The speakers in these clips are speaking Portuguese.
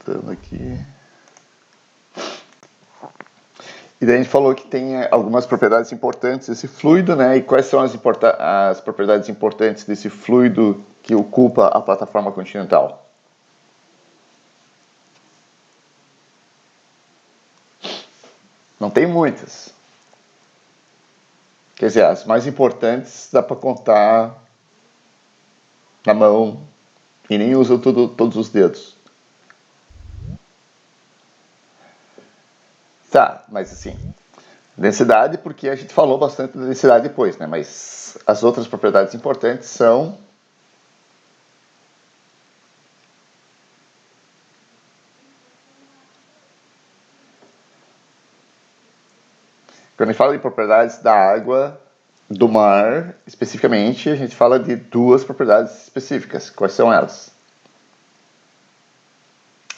Voltando aqui. E daí a gente falou que tem algumas propriedades importantes desse fluido, né? E quais são as propriedades importantes desse fluido que ocupa a plataforma continental? Não tem muitas. Quer dizer, as mais importantes dá para contar na mão e nem usa todos os dedos. Tá, mas assim, densidade, porque a gente falou bastante da densidade depois, né? Mas as outras propriedades importantes são... Quando a gente fala de propriedades da água, do mar, especificamente, a gente fala de duas propriedades específicas. Quais são elas?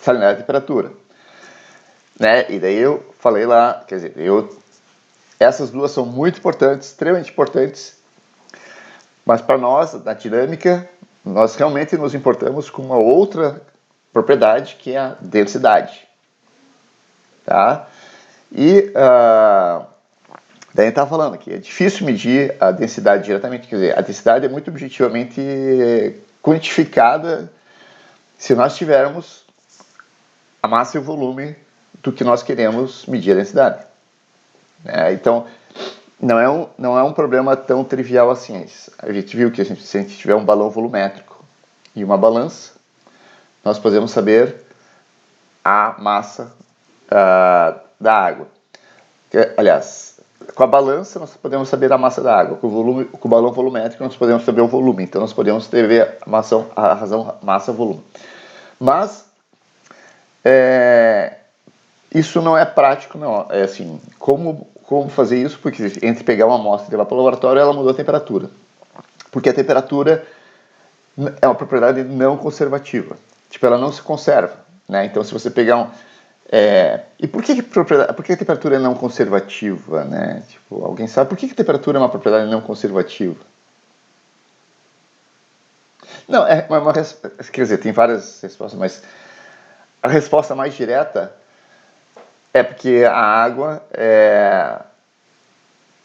Salinidade e temperatura. Né? E daí eu falei lá, quer dizer, essas duas são muito importantes, extremamente importantes, mas para nós, na dinâmica, nós realmente nos importamos com uma outra propriedade, que é a densidade. Tá? E daí a gente estava falando que é difícil medir a densidade diretamente, quer dizer, a densidade é muito objetivamente quantificada se nós tivermos a massa e o volume do que nós queremos medir a densidade. Então, não é um problema tão trivial assim. A gente viu que se a gente tiver um balão volumétrico e uma balança, nós podemos saber a massa da água. Aliás, com a balança nós podemos saber a massa da água. Com o balão volumétrico nós podemos saber o volume. Então nós podemos ter a razão massa-volume. Mas isso não é prático, não. É assim, como fazer isso? Porque entre pegar uma amostra e levar para o laboratório, ela mudou a temperatura. Porque a temperatura é uma propriedade não conservativa. Tipo, ela não se conserva. Né? Então, se você pegar e por que a temperatura é não conservativa? Né? Tipo, alguém sabe por que a temperatura é uma propriedade não conservativa? Não, quer dizer, tem várias respostas, mas a resposta mais direta é porque a água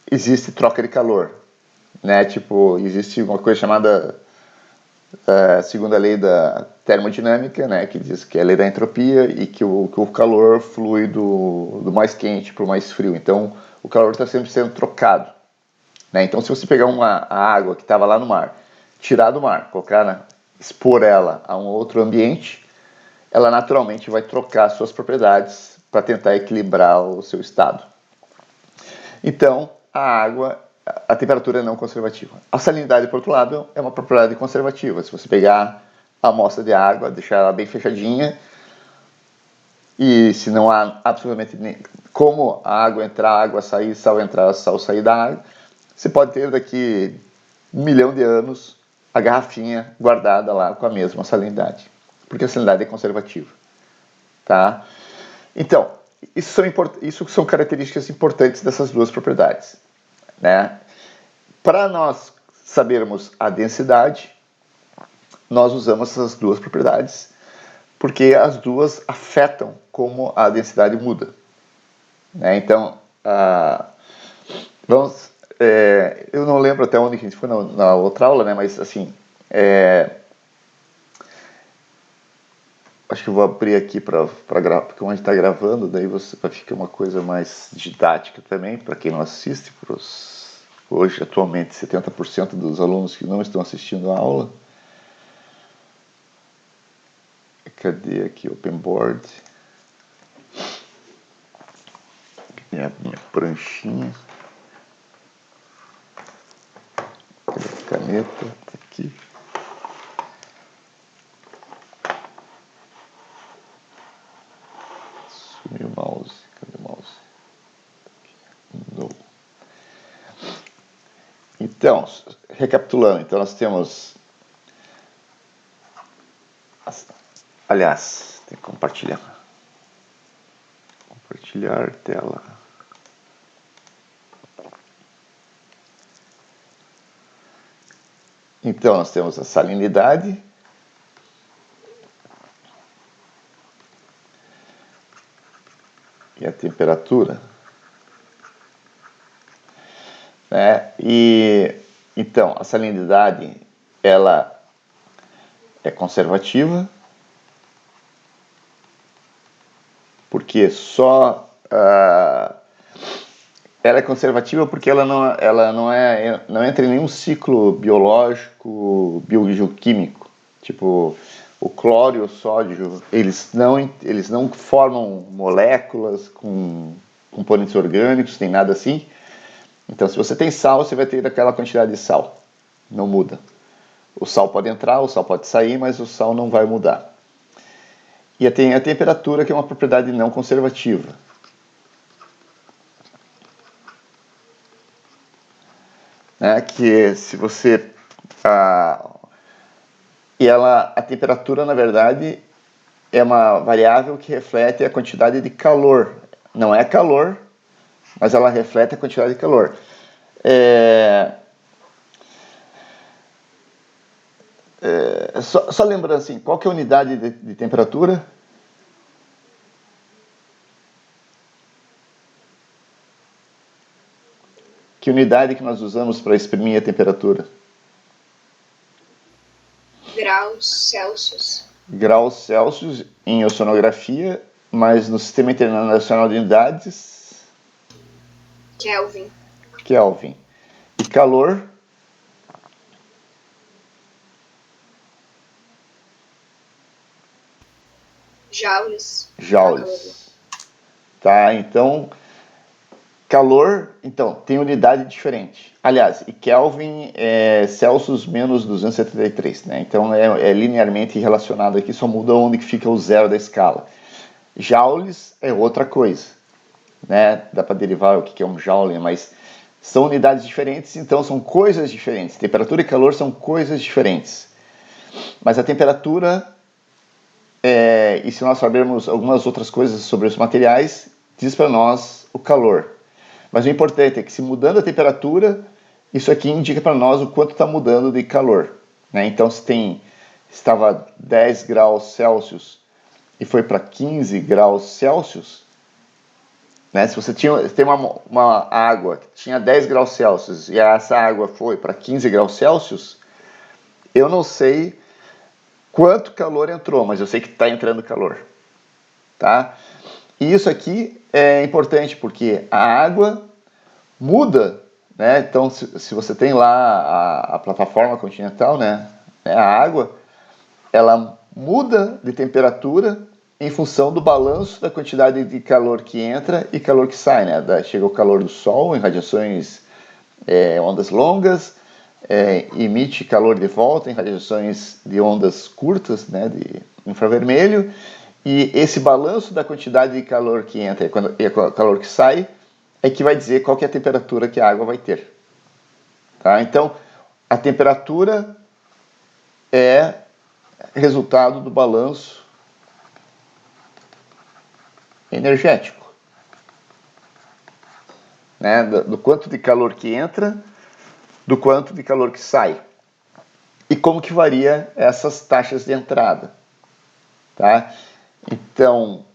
existe troca de calor, né? Tipo, existe uma coisa chamada segunda lei da termodinâmica, né? Que diz que é a lei da entropia e que o calor flui do mais quente para o mais frio. Então, o calor está sempre sendo trocado, né? Então, se você pegar a água que estava lá no mar, tirar do mar, expor ela a um outro ambiente, ela naturalmente vai trocar suas propriedades para tentar equilibrar o seu estado. Então, a temperatura é não conservativa. A salinidade, por outro lado, é uma propriedade conservativa. Se você pegar a amostra de água, deixar ela bem fechadinha, e se não há absolutamente como a água entrar, a água sair, sal entrar, sal sair da água, você pode ter daqui 1 milhão de anos a garrafinha guardada lá com a mesma salinidade, porque a salinidade é conservativa. Tá? Então, isso são características importantes dessas duas propriedades. Né? Para nós sabermos a densidade, nós usamos essas duas propriedades, porque as duas afetam como a densidade muda. Né? Então, eu não lembro até onde a gente foi na outra aula, né? Mas assim, acho que eu vou abrir aqui para gravar, porque como a gente está gravando, daí vai ficar uma coisa mais didática também, para quem não assiste. Hoje, atualmente, 70% dos alunos que não estão assistindo a aula. Cadê aqui o Open Board? Minha pranchinha. Cadê a caneta? Tá aqui. Sumiu o mouse. Cadê o mouse? Não. Então, recapitulando, então nós temos... Aliás, tem que compartilhar. Compartilhar tela. Então, nós temos a salinidade, e a temperatura. Né? E então a salinidade ela é conservativa, porque só ela é conservativa porque ela não entra em nenhum ciclo biológico, bioquímico. Tipo, o cloro e o sódio, eles não formam moléculas com componentes orgânicos, nem nada assim. Então, se você tem sal, você vai ter aquela quantidade de sal. Não muda. O sal pode entrar, o sal pode sair, mas o sal não vai mudar. E tem a temperatura, que é uma propriedade não conservativa. Que se você... a temperatura, na verdade, é uma variável que reflete a quantidade de calor. Não é calor, mas ela reflete a quantidade de calor. Só lembrando assim, qual que é a unidade de temperatura? Que unidade que nós usamos para exprimir a temperatura? Graus Celsius. Graus Celsius em oceanografia, mas no Sistema Internacional de Unidades? Kelvin. Kelvin. E calor? Joules. Joules. Tá, então... Calor, então, tem unidade diferente. Aliás, e Kelvin é Celsius menos 273, né? Então é linearmente relacionado aqui, só muda onde fica o zero da escala. Joules é outra coisa, né? Dá para derivar o que é um joule, mas são unidades diferentes, então são coisas diferentes. Temperatura e calor são coisas diferentes. Mas a temperatura, e se nós sabermos algumas outras coisas sobre os materiais, diz para nós o calor. Mas o importante é que, se mudando a temperatura, isso aqui indica para nós o quanto está mudando de calor. Né? Então, se estava 10 graus Celsius e foi para 15 graus Celsius, né? Se você tem uma água que tinha 10 graus Celsius e essa água foi para 15 graus Celsius, eu não sei quanto calor entrou, mas eu sei que está entrando calor. Tá? E isso aqui é importante porque a água muda, né? Então, se você tem lá a plataforma continental, né? A água, ela muda de temperatura em função do balanço da quantidade de calor que entra e calor que sai, né? Chega o calor do Sol em radiações ondas longas, emite calor de volta em radiações de ondas curtas, né? De infravermelho. E esse balanço da quantidade de calor que entra e calor que sai é que vai dizer qual que é a temperatura que a água vai ter. Tá? Então, a temperatura é resultado do balanço energético. Né? Do quanto de calor que entra, do quanto de calor que sai. E como que varia essas taxas de entrada. Tá? Então,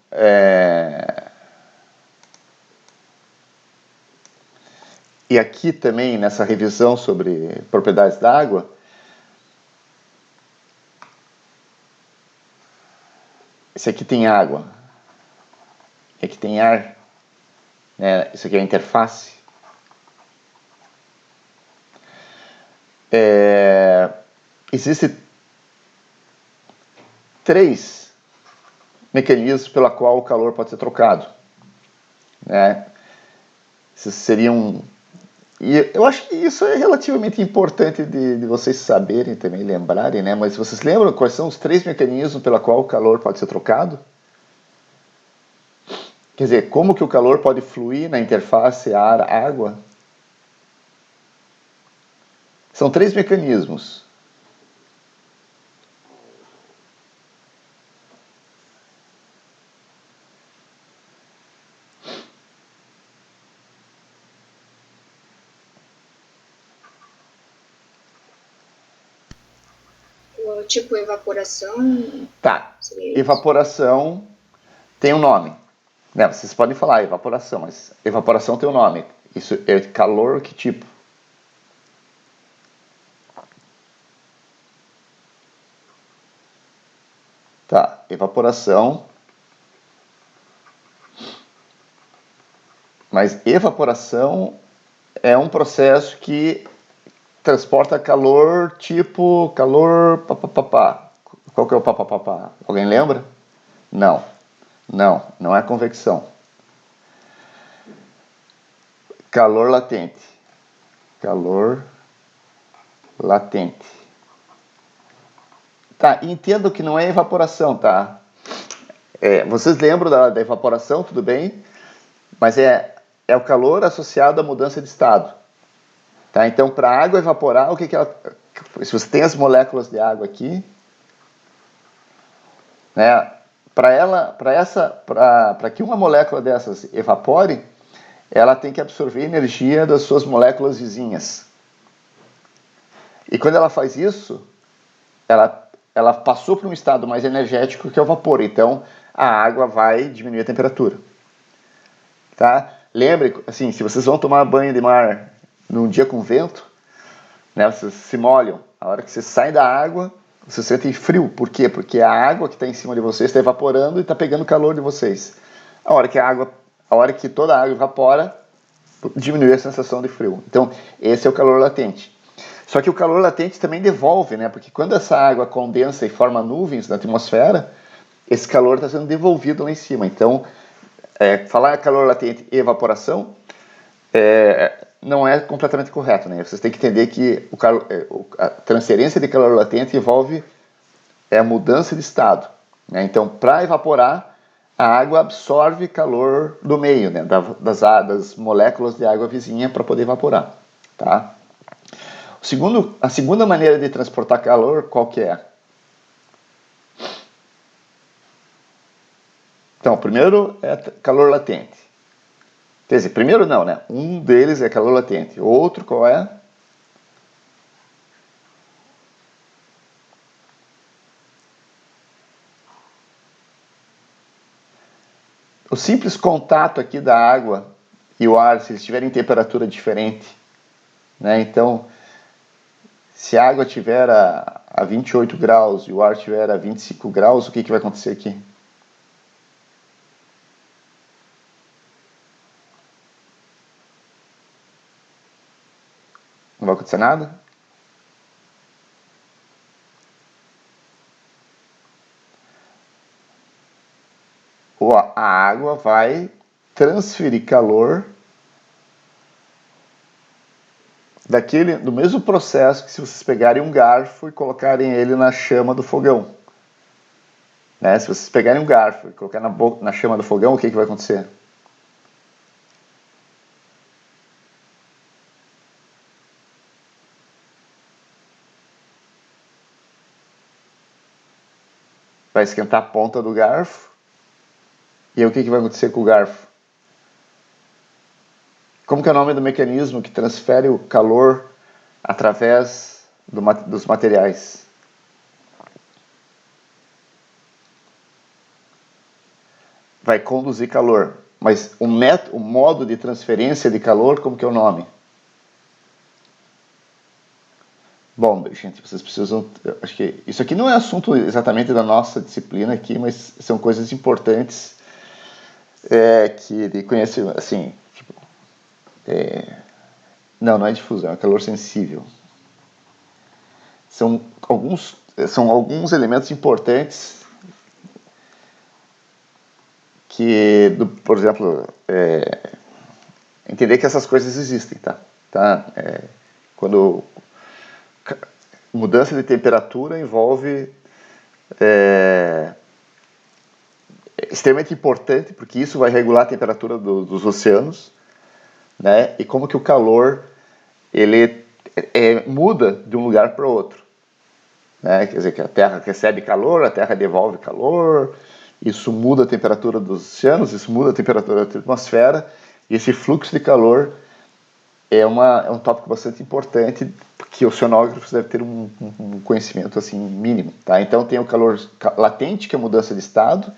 e aqui também, nessa revisão sobre propriedades da água, esse aqui tem água, aqui tem ar, né? Isso aqui é a interface. Existem 3 mecanismos pela qual o calor pode ser trocado. Né? Esses seriam... E eu acho que isso é relativamente importante de vocês saberem também, lembrarem, né? Mas vocês lembram quais são os 3 mecanismos pela qual o calor pode ser trocado? Quer dizer, como que o calor pode fluir na interface ar-água? São 3 mecanismos. Tipo evaporação? Tá. Evaporação tem um nome. Né, vocês podem falar evaporação, mas evaporação tem um nome. Isso é calor que tipo? Tá, evaporação. Mas evaporação é um processo que transporta calor tipo calor papapá. Qual que é o papapá? Alguém lembra? Não. Não é convecção. Calor latente. Calor latente. Tá, entendo que não é evaporação, tá? Vocês lembram da evaporação, tudo bem? Mas é o calor associado à mudança de estado. Tá? Então, para a água evaporar, o que ela... Se você tem as moléculas de água aqui, né? Para que uma molécula dessas evapore, ela tem que absorver energia das suas moléculas vizinhas. E quando ela faz isso, ela passou para um estado mais energético que é o vapor. Então, a água vai diminuir a temperatura. Tá? Lembre, assim, se vocês vão tomar banho de mar num dia com vento, né, vocês se molham. A hora que vocês saem da água, vocês sentem frio. Por quê? Porque a água que está em cima de vocês está evaporando e está pegando o calor de vocês. A hora que toda a água evapora, diminui a sensação de frio. Então, esse é o calor latente. Só que o calor latente também devolve, né? Porque quando essa água condensa e forma nuvens na atmosfera, esse calor está sendo devolvido lá em cima. Então, falar calor latente e evaporação não é completamente correto, né? Vocês têm que entender que a transferência de calor latente envolve a mudança de estado, né? Então, para evaporar, a água absorve calor do meio, né? das moléculas de água vizinha para poder evaporar, tá? A segunda maneira de transportar calor, qual que é? Então, o primeiro é calor latente. Quer dizer, primeiro não, né? Um deles é calor latente. O outro qual é? O simples contato aqui da água e o ar, se eles tiverem temperatura diferente, né? Então, se a água estiver a 28 graus e o ar estiver a 25 graus, o que vai acontecer aqui? Não vai acontecer nada? A água vai transferir calor do mesmo processo que se vocês pegarem um garfo e colocarem ele na chama do fogão. Né? Se vocês pegarem um garfo e colocar na chama do fogão, o que vai acontecer? Vai esquentar a ponta do garfo. E aí o que vai acontecer com o garfo? Como que é o nome do mecanismo que transfere o calor através dos materiais? Vai conduzir calor. Mas o modo de transferência de calor, como que é o nome? Bom, gente, vocês precisam... Acho que isso aqui não é assunto exatamente da nossa disciplina aqui, mas são coisas importantes que de conhecer, assim... Tipo, não é difusão, é calor sensível. São alguns elementos importantes que, por exemplo, entender que essas coisas existem, tá? Quando mudança de temperatura envolve extremamente importante, porque isso vai regular a temperatura dos oceanos, né? E como que o calor ele muda de um lugar para o outro, né? Quer dizer que a Terra recebe calor, a Terra devolve calor, isso muda a temperatura dos oceanos, isso muda a temperatura da atmosfera, e esse fluxo de calor é um tópico bastante importante que os oceanógrafos devem ter um conhecimento assim mínimo, tá? Então tem o calor latente, que é a mudança de estado,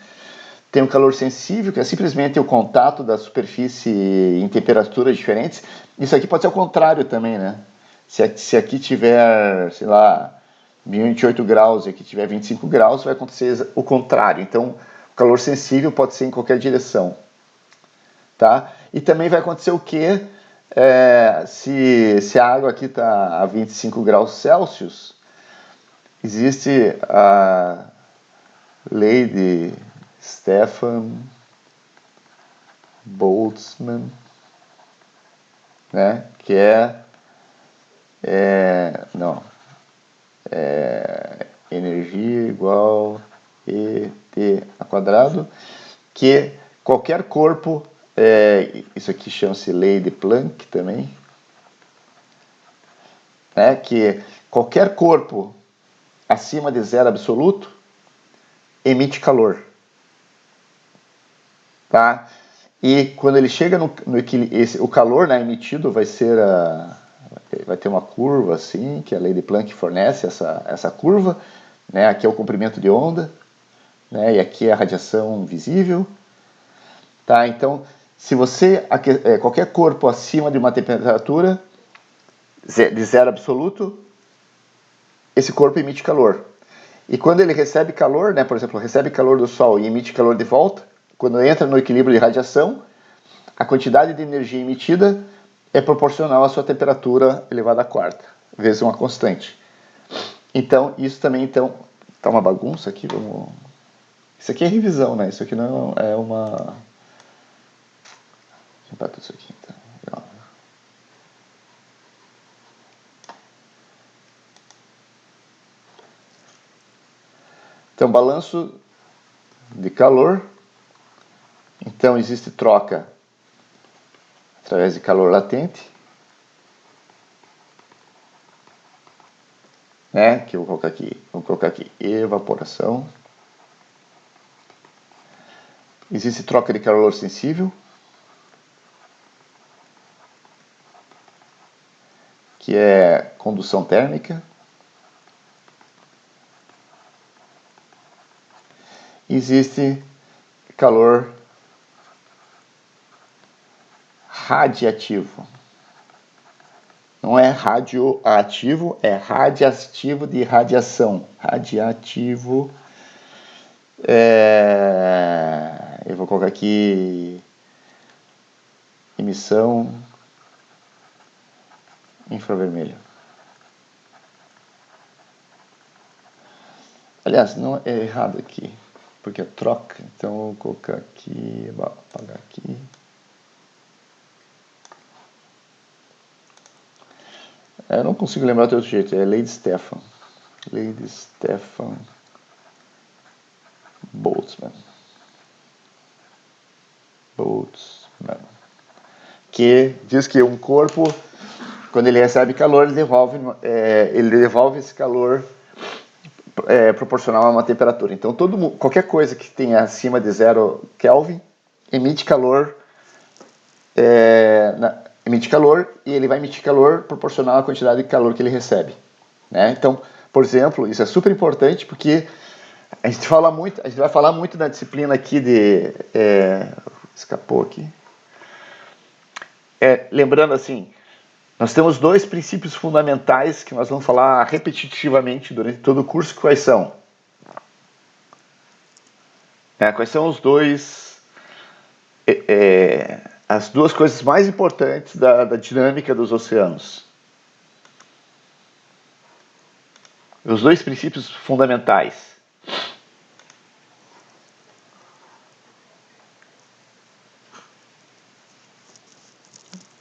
tem o calor sensível, que é simplesmente o contato da superfície em temperaturas diferentes. Isso aqui pode ser o contrário também, né? Se aqui tiver, sei lá, 28 graus e aqui tiver 25 graus, vai acontecer o contrário. Então, o calor sensível pode ser em qualquer direção. Tá? E também vai acontecer o quê? Se a água aqui está a 25 graus Celsius, existe a lei de Stefan Boltzmann, né? Que energia igual ET a quadrado, que qualquer corpo, isso aqui chama-se lei de Planck também, né? Que qualquer corpo acima de zero absoluto emite calor, tá? E quando ele chega no equilíbrio, o calor, né, emitido vai ter uma curva assim, que a lei de Planck fornece essa curva, né? Aqui é o comprimento de onda, né? E aqui é a radiação visível, tá? Então, se você qualquer corpo acima de uma temperatura de zero absoluto, esse corpo emite calor. E quando ele recebe calor, né, por exemplo, recebe calor do Sol e emite calor de volta, quando entra no equilíbrio de radiação, a quantidade de energia emitida é proporcional à sua temperatura elevada à quarta, vezes uma constante. Então, isso também, tá uma bagunça aqui, vamos... Isso aqui é revisão, né? Isso aqui não é uma... Deixa eu limpar tudo isso aqui, então. Então, balanço de calor. Então, existe troca através de calor latente, né? Que eu vou colocar aqui evaporação. Existe troca de calor sensível, que é condução térmica. Existe calor radiativo. Não é radioativo, é radiativo de radiação. Radiativo. Eu vou colocar aqui emissão infravermelha. Aliás, não é errado aqui, porque é troca. Então eu vou colocar aqui, vou apagar aqui. Eu não consigo lembrar de outro jeito, é lei de Stefan. Lei de Stefan Boltzmann. Que diz que um corpo, quando ele recebe calor, ele devolve esse calor proporcional a uma temperatura. Então, qualquer coisa que tenha acima de 0 Kelvin emite calor, e ele vai emitir calor proporcional à quantidade de calor que ele recebe, né? Então, por exemplo, isso é super importante porque a gente vai falar muito na disciplina aqui escapou aqui. Lembrando assim, nós temos dois princípios fundamentais que nós vamos falar repetitivamente durante todo o curso. Quais são? Quais são os dois... as duas coisas mais importantes da dinâmica dos oceanos. Os dois princípios fundamentais.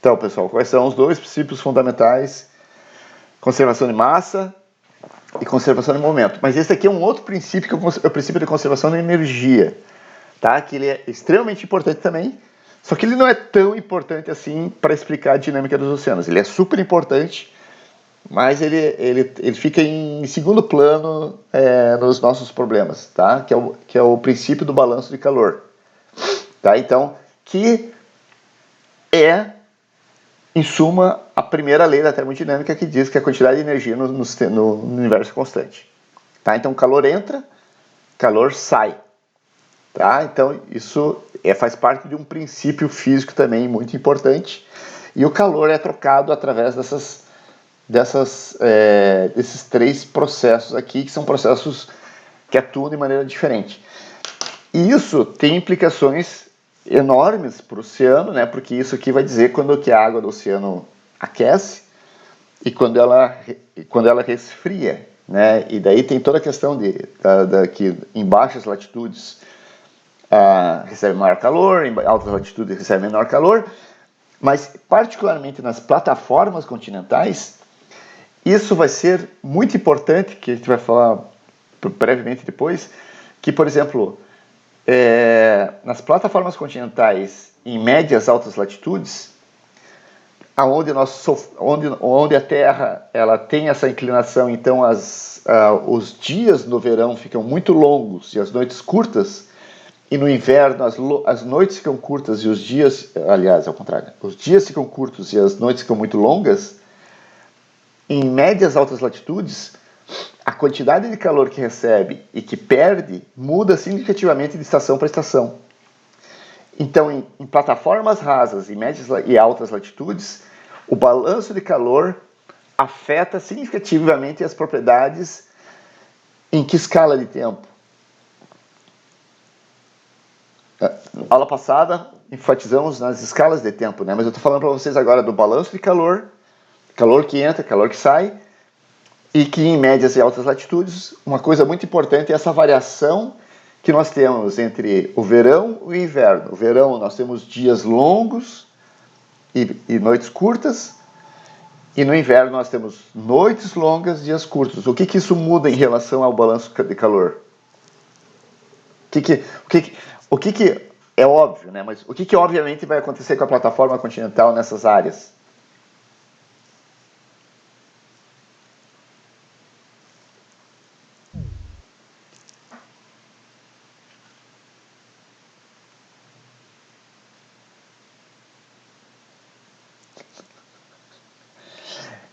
Então, pessoal, quais são os dois princípios fundamentais? Conservação de massa e conservação de momento. Mas esse aqui é um outro princípio, que é o princípio de conservação de energia, tá? Que ele é extremamente importante também, só que ele não é tão importante assim para explicar a dinâmica dos oceanos. Ele é super importante, mas ele fica em segundo plano nos nossos problemas, tá? Que é o princípio do balanço de calor, tá? Então, que em suma, a primeira lei da termodinâmica, que diz que a quantidade de energia no universo é constante. Tá? Então, calor entra, calor sai. Tá? Então, isso faz parte de um princípio físico também muito importante. E o calor é trocado através desses três processos aqui, que são processos que atuam de maneira diferente. E isso tem implicações enormes para o oceano, né? Porque isso aqui vai dizer quando que a água do oceano aquece e quando ela resfria, né? E daí tem toda a questão que em baixas latitudes recebe maior calor, em altas latitudes recebe menor calor, mas particularmente nas plataformas continentais, isso vai ser muito importante, que a gente vai falar brevemente depois, que, por exemplo, nas plataformas continentais em médias altas latitudes, onde a Terra ela tem essa inclinação, então os dias no verão ficam muito longos e as noites curtas, e no inverno as noites ficam curtas e os dias, aliás, ao contrário, os dias ficam curtos e as noites ficam muito longas. Em médias altas latitudes, a quantidade de calor que recebe e que perde muda significativamente de estação para estação. Então, em plataformas rasas e médias e altas latitudes, o balanço de calor afeta significativamente as propriedades em que escala de tempo. Na aula passada, enfatizamos nas escalas de tempo, né? Mas eu estou falando para vocês agora do balanço de calor, calor que entra, calor que sai, e que em médias e altas latitudes, uma coisa muito importante é essa variação que nós temos entre o verão e o inverno. O verão nós temos dias longos e noites curtas, e no inverno nós temos noites longas e dias curtos. O que isso muda em relação ao balanço de calor? O que é óbvio, né? Mas o que obviamente vai acontecer com a plataforma continental nessas áreas?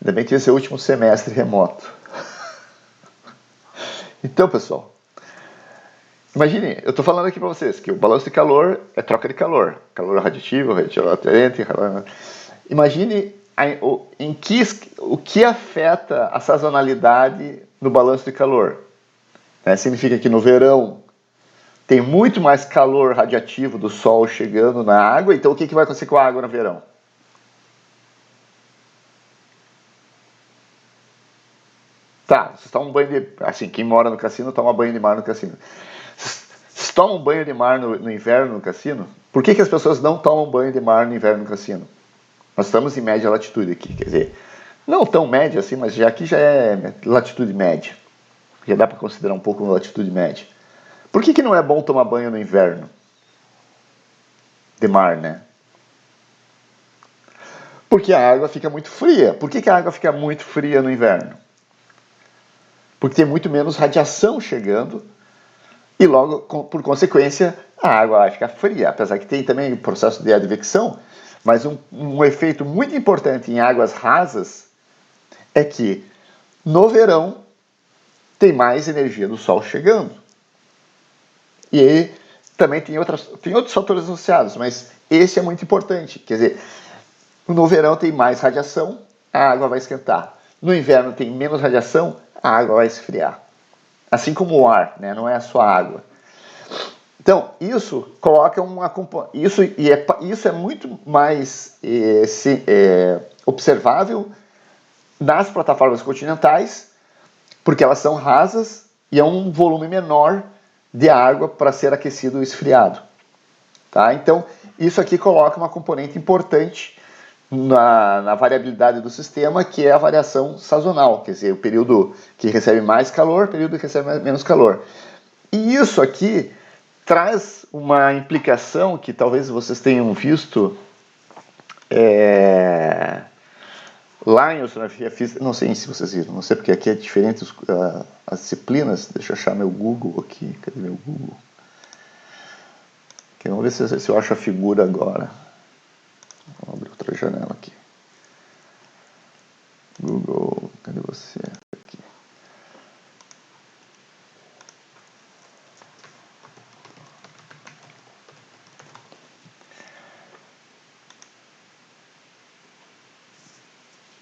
Ainda bem que esse é o último semestre remoto. Então, pessoal, imagine, eu estou falando aqui para vocês que o balanço de calor é troca de calor. Calor radioativo, radioativo atraente. Imagine o que afeta a sazonalidade no balanço de calor. Significa que no verão tem muito mais calor radiativo do sol chegando na água, então o que vai acontecer com a água no verão? Tá, vocês tomam banho de... Assim, quem mora no cassino toma banho de mar no cassino. Vocês tomam banho de mar no inverno no cassino? Por que as pessoas não tomam banho de mar no inverno no cassino? Nós estamos em média latitude aqui, quer dizer, não tão média assim, mas aqui já é latitude média. Já dá para considerar um pouco uma latitude média. Por que não é bom tomar banho no inverno? De mar, né? Porque a água fica muito fria. Por que a água fica muito fria no inverno? Porque tem muito menos radiação chegando e logo, por consequência, a água vai ficar fria. Apesar que tem também o processo de advecção, mas um efeito muito importante em águas rasas é que no verão tem mais energia do sol chegando. E aí também tem outros fatores associados, mas esse é muito importante. Quer dizer, no verão tem mais radiação, a água vai esquentar. No inverno tem menos radiação, a água vai esfriar. Assim como o ar, né? Não é só a água. Então, isso coloca isso é muito mais observável nas plataformas continentais, porque elas são rasas e é um volume menor de água para ser aquecido ou esfriado. Tá? Então, isso aqui coloca uma componente importante na variabilidade do sistema, que é a variação sazonal, quer dizer, o período que recebe mais calor, o período que recebe menos calor. E isso aqui traz uma implicação que talvez vocês tenham visto lá em oceanografia física, não sei se vocês viram, não sei porque aqui é diferente as disciplinas. Deixa eu achar meu Google aqui, cadê meu Google? Okay, vamos ver se eu acho a figura agora. Vou abrir outra janela aqui. Google, cadê você? Aqui.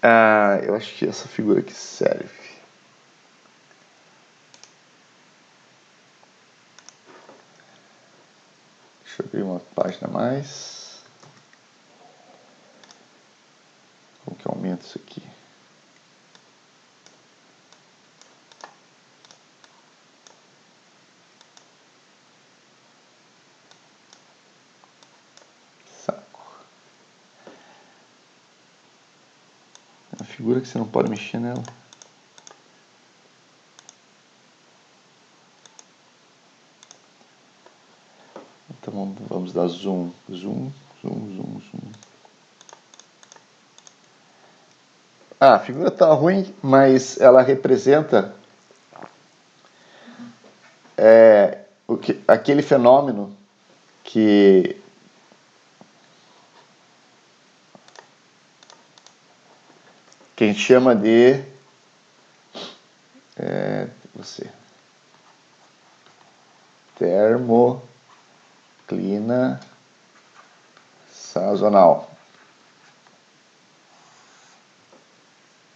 Eu acho que essa figura aqui serve. Deixa eu abrir uma página a mais. Como que eu aumento isso aqui? Saco. É uma figura que você não pode mexer nela. Então vamos dar zoom, zoom, zoom, zoom, zoom. A figura tá ruim, mas ela representa aquele fenômeno que a gente chama de termoclina sazonal.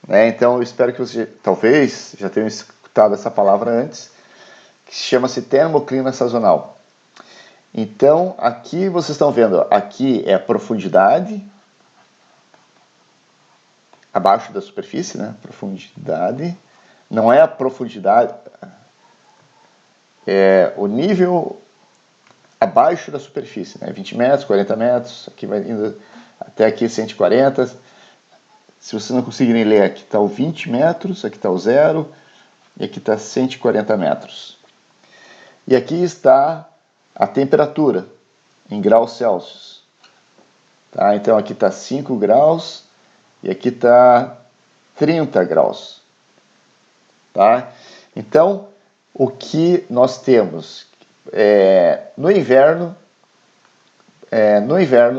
Então eu espero que você talvez já tenha escutado essa palavra antes, que chama-se termoclina sazonal. Então aqui vocês estão vendo, aqui é a profundidade abaixo da superfície, né? Profundidade, não é a profundidade, é o nível abaixo da superfície, né? 20 metros, 40 metros, aqui vai indo até aqui 140. Se vocês não conseguirem ler, aqui está o 20 metros, aqui está o 0, e aqui está 140 metros. E aqui está a temperatura, em graus Celsius. Tá? Então aqui está 5 graus, e aqui está 30 graus. Tá? Então, o que nós temos? No inverno,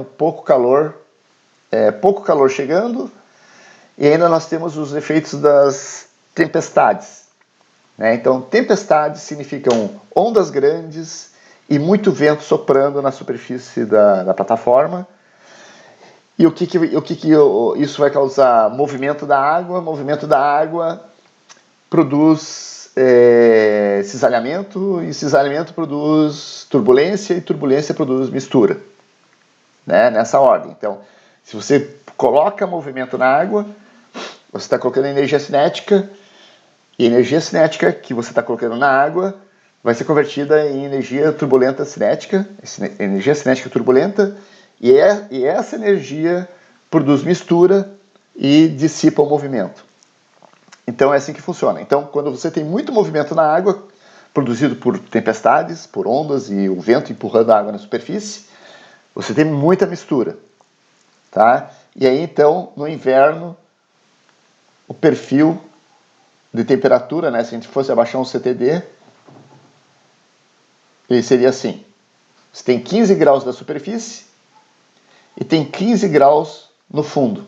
pouco calor chegando, e ainda nós temos os efeitos das tempestades. Então, tempestades significam ondas grandes e muito vento soprando na superfície da plataforma. E o que isso vai causar? Movimento da água. Movimento da água produz cisalhamento, e cisalhamento produz turbulência, e turbulência produz mistura. Nessa ordem. Então, se você coloca movimento na água, você está colocando energia cinética, e a energia cinética que você está colocando na água vai ser convertida em energia turbulenta cinética, energia cinética turbulenta, e essa energia produz mistura e dissipa o movimento. Então é assim que funciona. Então, quando você tem muito movimento na água, produzido por tempestades, por ondas e o vento empurrando a água na superfície, você tem muita mistura. Tá? E aí, então, no inverno, o perfil de temperatura, se a gente fosse abaixar um CTD, ele seria assim. Você tem 15 graus da superfície e tem 15 graus no fundo.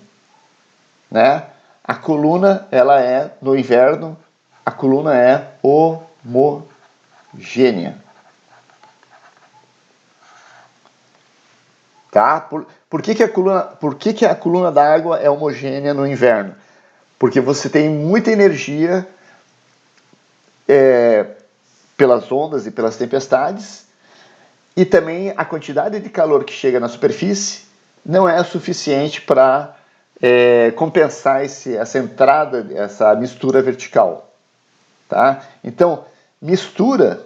A coluna, ela é, no inverno, a coluna é homogênea. Tá? Por que a coluna da água é homogênea no inverno? Porque você tem muita energia pelas ondas e pelas tempestades, e também a quantidade de calor que chega na superfície não é suficiente para compensar essa entrada, essa mistura vertical. Tá? Então, mistura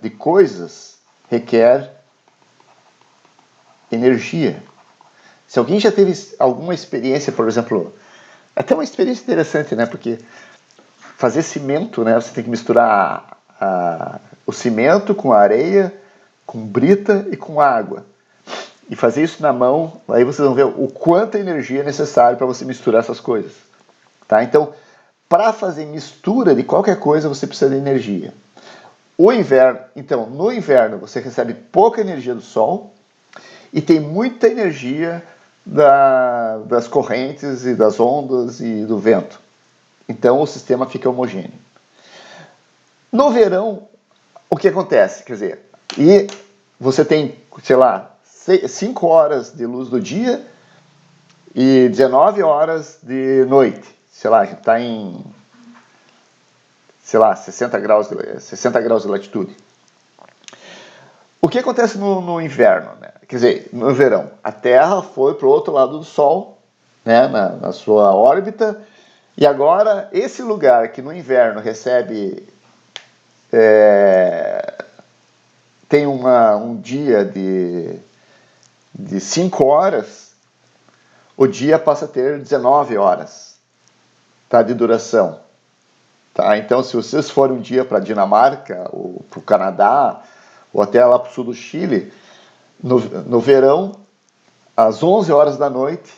de coisas requer energia. Se alguém já teve alguma experiência, por exemplo, até uma experiência interessante, porque fazer cimento, você tem que misturar o cimento com a areia, com brita e com água. E fazer isso na mão, aí vocês vão ver o quanta energia é necessário para você misturar essas coisas. Tá? Então, para fazer mistura de qualquer coisa, você precisa de energia. No inverno você recebe pouca energia do sol e tem muita energia das correntes e das ondas e do vento. Então o sistema fica homogêneo. No verão, o que acontece? Quer dizer, e você tem, 5 horas de luz do dia e 19 horas de noite. Sei lá, a gente está em, sei lá, 60 graus de latitude. O que acontece no inverno, né? Quer dizer, no verão? A Terra foi para o outro lado do Sol, né, na sua órbita, e agora esse lugar que no inverno recebe, tem um dia de 5 horas, o dia passa a ter 19 horas, tá, de duração. Tá? Então, se vocês forem um dia para a Dinamarca, ou para o Canadá, ou até lá para o sul do Chile, no verão, às 11 horas da noite,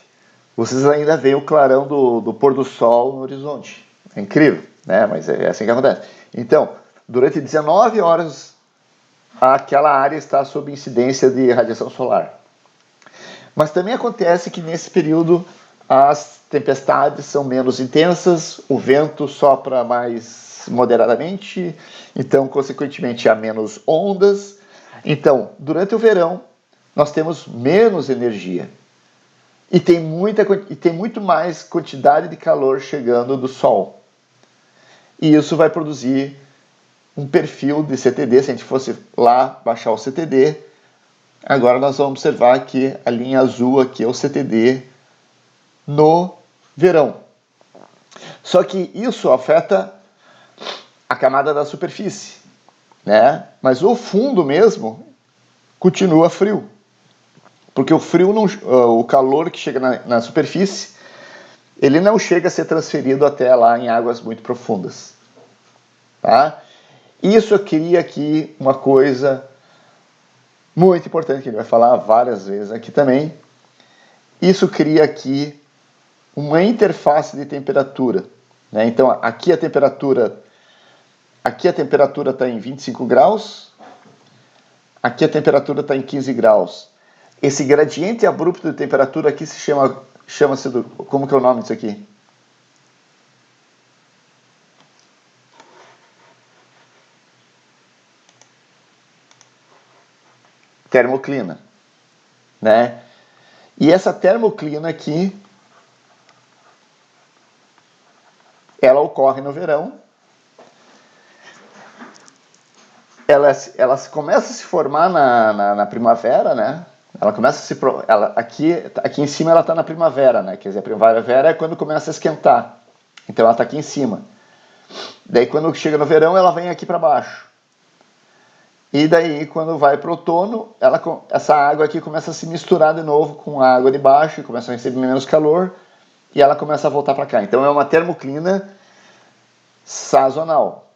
vocês ainda veem o clarão do pôr do sol no horizonte. É incrível, né? Mas é assim que acontece. Então, durante 19 horas, aquela área está sob incidência de radiação solar. Mas também acontece que nesse período as tempestades são menos intensas, o vento sopra mais moderadamente, então, consequentemente, há menos ondas. Então, durante o verão, nós temos menos energia. E tem muito mais quantidade de calor chegando do Sol. E isso vai produzir um perfil de CTD. Se a gente fosse lá baixar o CTD, agora nós vamos observar que a linha azul aqui é o CTD no verão. Só que isso afeta a camada da superfície, né? Mas o fundo mesmo continua frio. Porque o frio, o calor que chega na superfície, ele não chega a ser transferido até lá em águas muito profundas. Tá? Isso cria aqui uma coisa muito importante, que ele vai falar várias vezes aqui também. Isso cria aqui uma interface de temperatura. Né? Então, aqui a temperatura está em 25 graus, aqui a temperatura está em 15 graus. Esse gradiente abrupto de temperatura aqui chama-se como que é o nome disso aqui? Termoclina, né? E essa termoclina aqui, ela ocorre no verão. Ela começa a se formar na primavera, né? Ela começa a se aqui em cima ela está na primavera, né? Quer dizer, a primavera é quando começa a esquentar. Então ela está aqui em cima. Daí quando chega no verão ela vem aqui para baixo. E daí quando vai para o outono, essa água aqui começa a se misturar de novo com a água de baixo, começa a receber menos calor e ela começa a voltar para cá. Então é uma termoclina sazonal.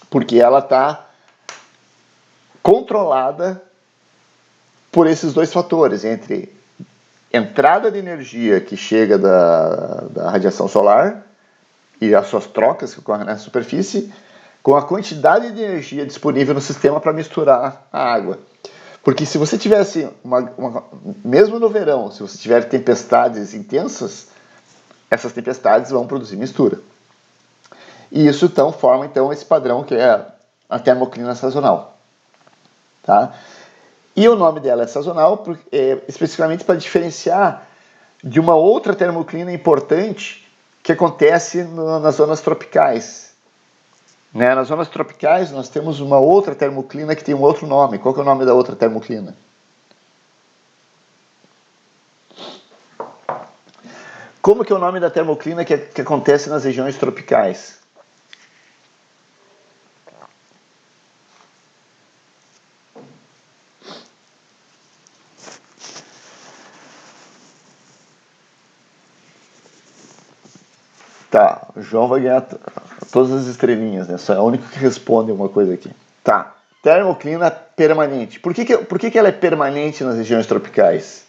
Porque ela está controlada por esses dois fatores, entre entrada de energia que chega da radiação solar e as suas trocas que ocorrem na superfície, com a quantidade de energia disponível no sistema para misturar a água. Porque se você tivesse, mesmo no verão, se você tiver tempestades intensas, essas tempestades vão produzir mistura. E isso então forma esse padrão que é a termoclina sazonal. Tá? E o nome dela é sazonal, especificamente para diferenciar de uma outra termoclina importante que acontece nas zonas tropicais. Né? Nas zonas tropicais nós temos uma outra termoclina que tem um outro nome. Qual que é o nome da outra termoclina? Como que é o nome da termoclina que acontece nas regiões tropicais? Tá, o João vai ganhar todas as estrelinhas, né? Só é o único que responde uma coisa aqui. Tá, termoclina permanente. Por que ela é permanente nas regiões tropicais?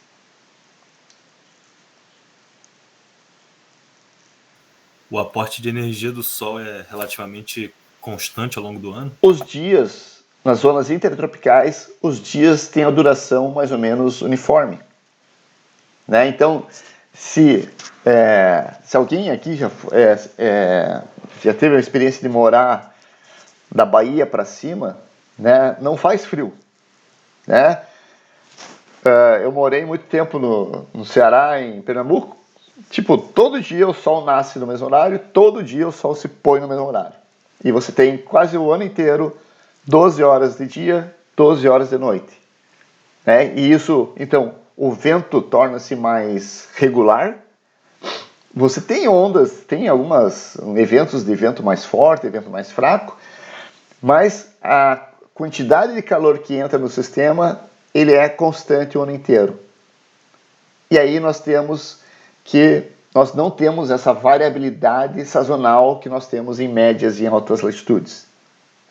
O aporte de energia do Sol é relativamente constante ao longo do ano? Os dias, nas zonas intertropicais, os dias têm a duração mais ou menos uniforme. Né? Então, se alguém aqui já teve a experiência de morar da Bahia para cima, né, não faz frio. Né? eu morei muito tempo no Ceará, em Pernambuco. Tipo, todo dia o sol nasce no mesmo horário, todo dia o sol se põe no mesmo horário. E você tem quase o ano inteiro 12 horas de dia, 12 horas de noite. Né? E isso, então, o vento torna-se mais regular. Você tem ondas, tem alguns eventos de vento mais forte, vento mais fraco, mas a quantidade de calor que entra no sistema, ele é constante o ano inteiro. E aí nós não temos essa variabilidade sazonal que nós temos em médias e em altas latitudes.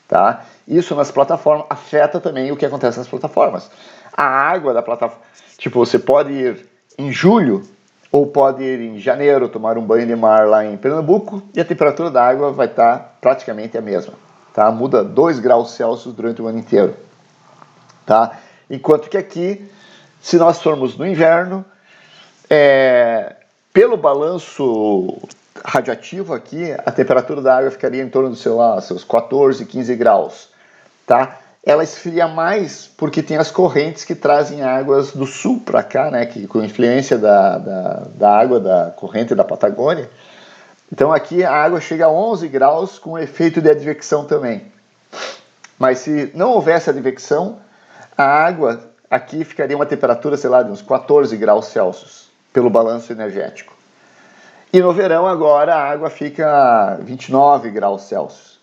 Tá? Isso nas plataformas afeta também o que acontece nas plataformas. A água da plataforma, tipo, você pode ir em julho ou pode ir em janeiro tomar um banho de mar lá em Pernambuco e a temperatura da água vai estar praticamente a mesma. Tá? Muda 2 graus Celsius durante o ano inteiro. Tá? Enquanto que aqui, se nós formos no inverno, pelo balanço radioativo aqui, a temperatura da água ficaria em torno dos seus 14, 15 graus. Tá? Ela esfria mais porque tem as correntes que trazem águas do sul para cá, né, que com influência da água da corrente da Patagônia. Então aqui a água chega a 11 graus com efeito de advecção também. Mas se não houvesse advecção, a água aqui ficaria uma temperatura, sei lá, de uns 14 graus Celsius, pelo balanço energético. E no verão agora a água fica 29 graus Celsius,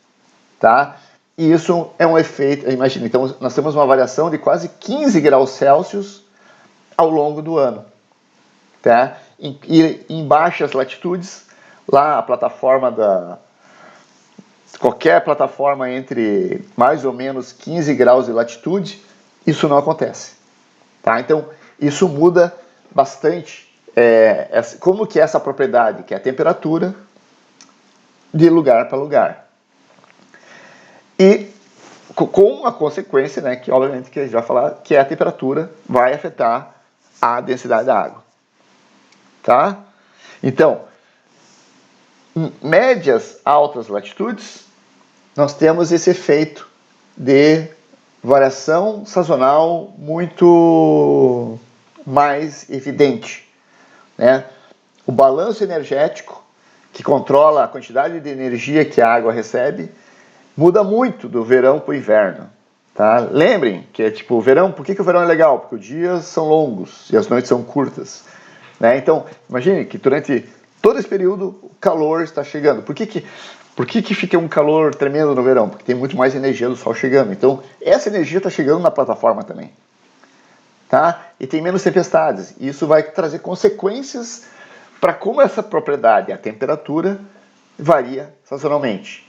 tá? E isso é um efeito, imagina, então nós temos uma variação de quase 15 graus Celsius ao longo do ano. Tá? E em baixas latitudes, lá a plataforma qualquer plataforma entre mais ou menos 15 graus de latitude, isso não acontece. Tá? Então, isso muda bastante como que é essa propriedade, que é a temperatura de lugar para lugar. E com a consequência, né, que obviamente que a gente vai falar, que a temperatura vai afetar a densidade da água. Tá? Então, em médias altas latitudes, nós temos esse efeito de variação sazonal muito mais evidente. Né? O balanço energético, que controla a quantidade de energia que a água recebe, muda muito do verão para o inverno. Tá? Lembrem que é tipo o verão, por que o verão é legal? Porque os dias são longos e as noites são curtas. Né? Então, imagine que durante todo esse período o calor está chegando. Por que fica um calor tremendo no verão? Porque tem muito mais energia do sol chegando. Então, essa energia está chegando na plataforma também. Tá? E tem menos tempestades. E isso vai trazer consequências para como essa propriedade, a temperatura, varia sazonalmente.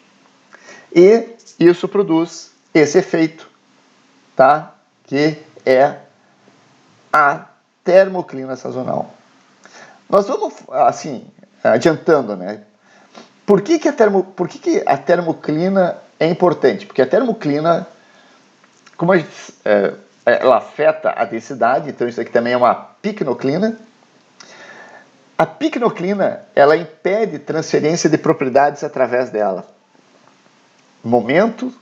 E isso produz esse efeito, tá? Que é a termoclina sazonal. Nós vamos, assim, adiantando, né? Por que a termoclina é importante? Porque a termoclina, como ela afeta a densidade, então isso aqui também é uma picnoclina. A picnoclina, ela impede transferência de propriedades através dela. Momento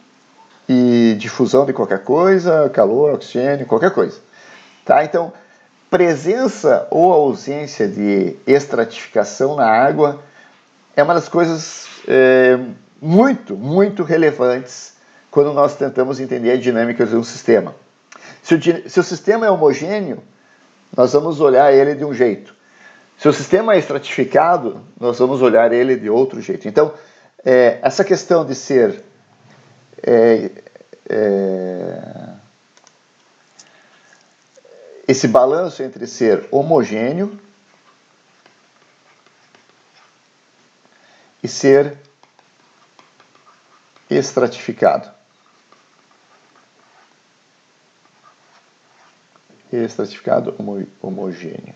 e difusão de qualquer coisa, calor, oxigênio, qualquer coisa. Tá? Então, presença ou ausência de estratificação na água é uma das coisas muito, muito relevantes quando nós tentamos entender a dinâmica de um sistema. Se o sistema é homogêneo, nós vamos olhar ele de um jeito. Se o sistema é estratificado, nós vamos olhar ele de outro jeito. Então, essa questão de ser esse balanço entre ser homogêneo e ser estratificado. Estratificado, homogêneo.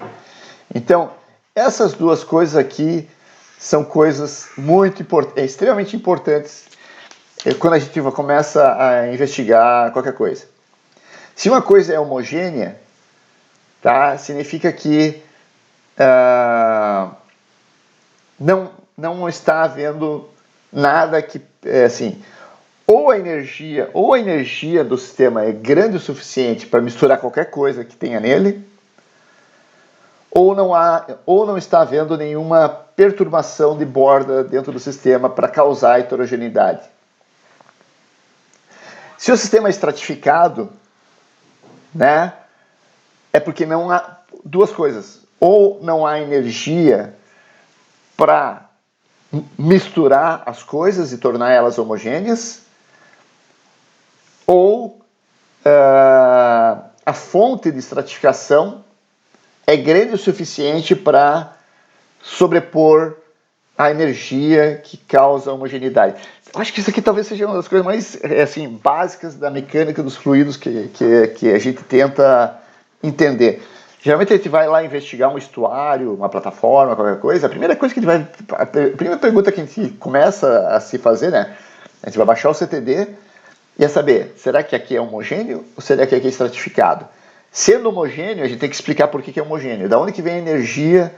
Então, essas duas coisas aqui são coisas muito extremamente importantes quando a gente começa a investigar qualquer coisa. Se uma coisa é homogênea, tá, significa que não está havendo nada que, assim, ou a energia do sistema é grande o suficiente para misturar qualquer coisa que tenha nele, ou não está havendo nenhuma perturbação de borda dentro do sistema para causar heterogeneidade. Se o sistema é estratificado, né, é porque não há duas coisas. Ou não há energia para misturar as coisas e tornar elas homogêneas, ou a fonte de estratificação é grande o suficiente para sobrepor a energia que causa a homogeneidade. Eu acho que isso aqui talvez seja uma das coisas mais assim, básicas da mecânica dos fluidos que a gente tenta entender. Geralmente a gente vai lá investigar um estuário, uma plataforma, qualquer coisa. A primeira pergunta que a gente começa a se fazer, né? A gente vai baixar o CTD e é saber, será que aqui é homogêneo ou será que aqui é estratificado? Sendo homogêneo, a gente tem que explicar por que é homogêneo. Da onde que vem a energia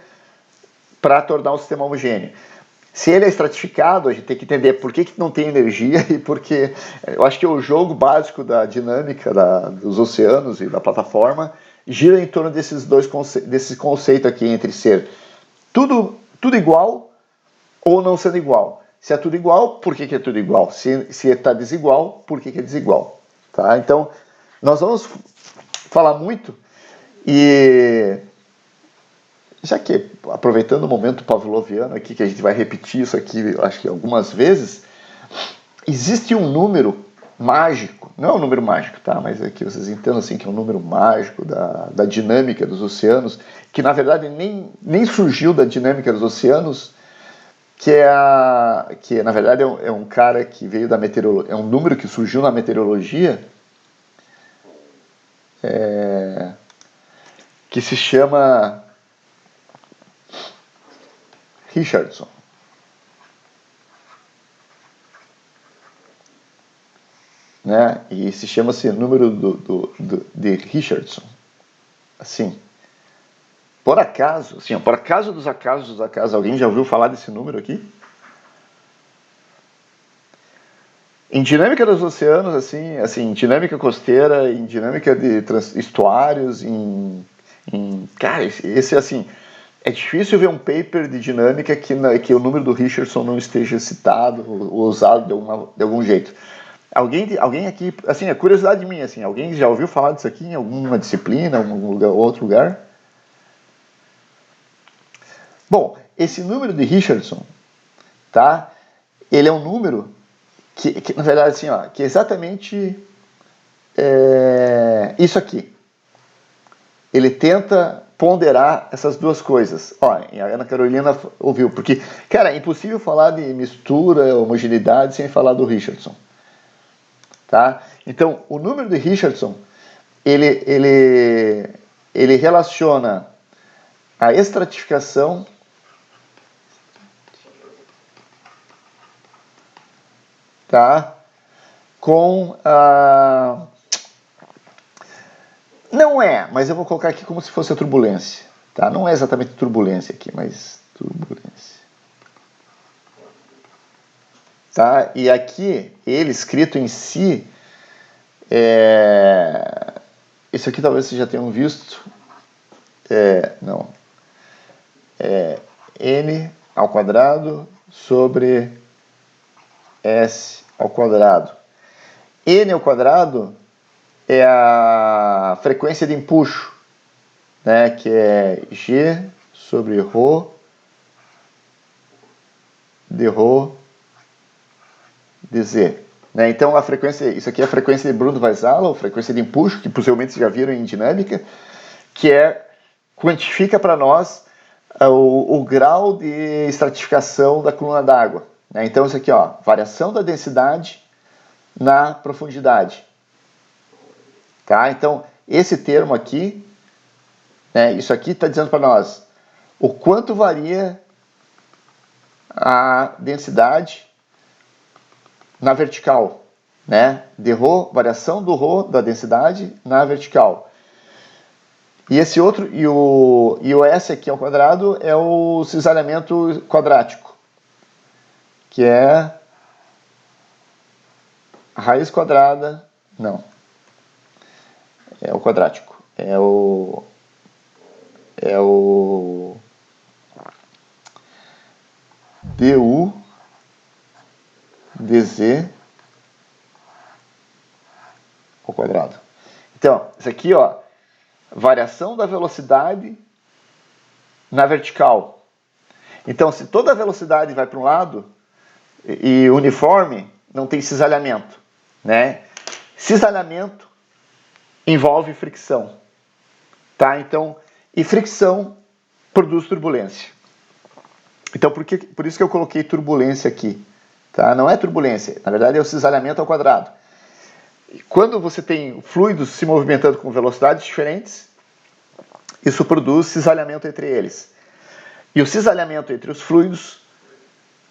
para tornar o sistema homogêneo? Se ele é estratificado, a gente tem que entender por que não tem energia e porque eu acho que o jogo básico da dinâmica dos oceanos e da plataforma gira em torno desse conceito aqui entre ser tudo igual ou não sendo igual. Se é tudo igual, por que é tudo igual? Se está desigual, por que é desigual? Tá? Então, nós vamos falar muito e já que, aproveitando o momento pavloviano aqui, que a gente vai repetir isso aqui, acho que algumas vezes, existe um número mágico, não é um número mágico, tá? Mas é que vocês entendam assim, que é um número mágico da dinâmica dos oceanos, que na verdade nem surgiu da dinâmica dos oceanos, que na verdade é um cara que veio da meteorologia, é um número que surgiu na meteorologia, que se chama Richardson. Né? E se chama-se número de Richardson. Assim, por acaso dos acasos, alguém já ouviu falar desse número aqui? Em dinâmica dos oceanos, assim, dinâmica costeira, em dinâmica de estuários, cara, esse assim, é difícil ver um paper de dinâmica que o número do Richardson não esteja citado ou usado de algum jeito. Alguém aqui, assim, é curiosidade minha, assim, alguém já ouviu falar disso aqui em alguma disciplina, outro lugar? Bom, esse número de Richardson, tá? Ele é um número que na verdade, assim, ó, que é exatamente isso aqui. Ele tenta ponderar essas duas coisas. Ó, a Ana Carolina ouviu, porque, cara, é impossível falar de mistura, homogeneidade sem falar do Richardson. Tá? Então, o número de Richardson, ele relaciona a estratificação tá? Com a... Não é, mas eu vou colocar aqui como se fosse a turbulência. Tá? Não é exatamente turbulência aqui, mas turbulência. Tá? E aqui, ele escrito em si, isso aqui talvez vocês já tenham visto. N ao quadrado sobre S ao quadrado. N ao quadrado é a frequência de empuxo, né, que é G sobre ρ de ρ de Z. Né? Então, isso aqui é a frequência de Bruno-Weisel, frequência de empuxo, que possivelmente vocês já viram em dinâmica, que quantifica para nós o grau de estratificação da coluna d'água. Né? Então, isso aqui, ó, variação da densidade na profundidade. Tá? Então, esse termo aqui, né, isso aqui está dizendo para nós o quanto varia a densidade na vertical, né? De ρ, variação do ρ da densidade na vertical. E esse outro, e o S aqui ao quadrado é o cisalhamento quadrático, que é a raiz quadrada, não, é o quadrático, é o du dz ao quadrado. Então, isso aqui, ó, variação da velocidade na vertical. Então, se toda a velocidade vai para um lado e uniforme, não tem cisalhamento, né? Cisalhamento envolve fricção, tá? Então, e fricção produz turbulência. Então, por isso que eu coloquei turbulência aqui, tá? Não é turbulência, na verdade é o cisalhamento ao quadrado. Quando você tem fluidos se movimentando com velocidades diferentes, isso produz cisalhamento entre eles. E o cisalhamento entre os fluidos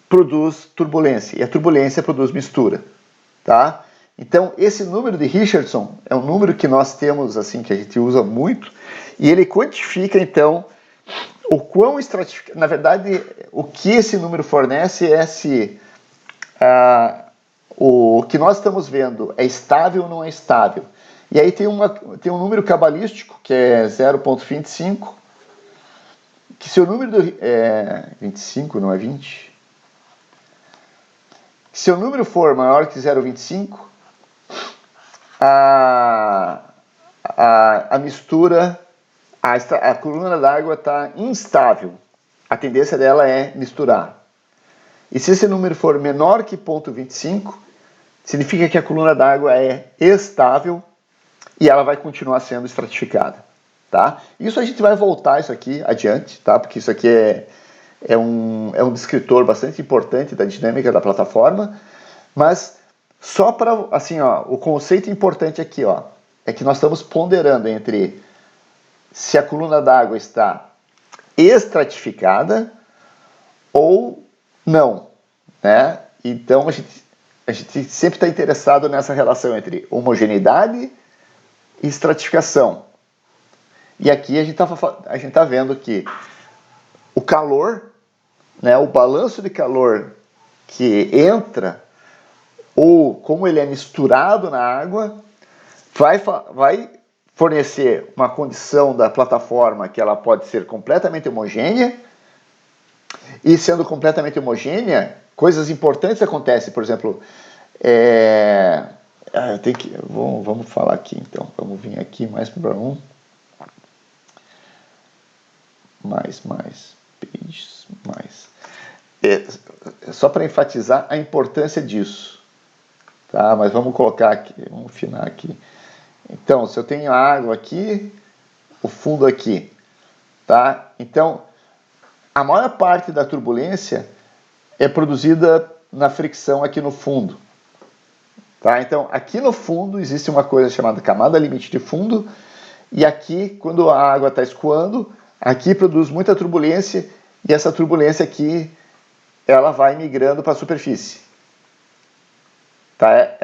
produz turbulência, e a turbulência produz mistura, tá? Então, esse número de Richardson é um número que nós temos, assim, que a gente usa muito, e ele quantifica, então, o quão estratificado... Na verdade, o que esse número fornece é se o que nós estamos vendo é estável ou não é estável. E aí tem um número cabalístico, que é 0,25, que se o número do... 25, não é 20? Se o número for maior que 0,25, a mistura, a coluna d'água está instável. A tendência dela é misturar. E se esse número for menor que 0,25, significa que a coluna d'água é estável e ela vai continuar sendo estratificada, tá? Isso a gente vai voltar isso aqui adiante, tá? Porque isso aqui é um descritor bastante importante da dinâmica da plataforma, mas só para, assim, ó, o conceito importante aqui, ó, é que nós estamos ponderando entre se a coluna d'água está estratificada ou não, né? Então a gente sempre está interessado nessa relação entre homogeneidade e estratificação. E aqui a gente tá vendo que o calor, né, o balanço de calor que entra, ou como ele é misturado na água, vai fornecer uma condição da plataforma que ela pode ser completamente homogênea, e sendo completamente homogênea, coisas importantes acontecem. Por exemplo, vamos falar aqui então, vamos vir aqui mais para um, mais, só para enfatizar a importância disso, tá? Mas vamos colocar aqui, vamos afinar aqui. Então, se eu tenho a água aqui, o fundo aqui, tá? Então, a maior parte da turbulência é produzida na fricção aqui no fundo, tá? Então, aqui no fundo existe uma coisa chamada camada limite de fundo, e aqui, quando a água está escoando, aqui produz muita turbulência, e essa turbulência aqui, ela vai migrando para a superfície, tá?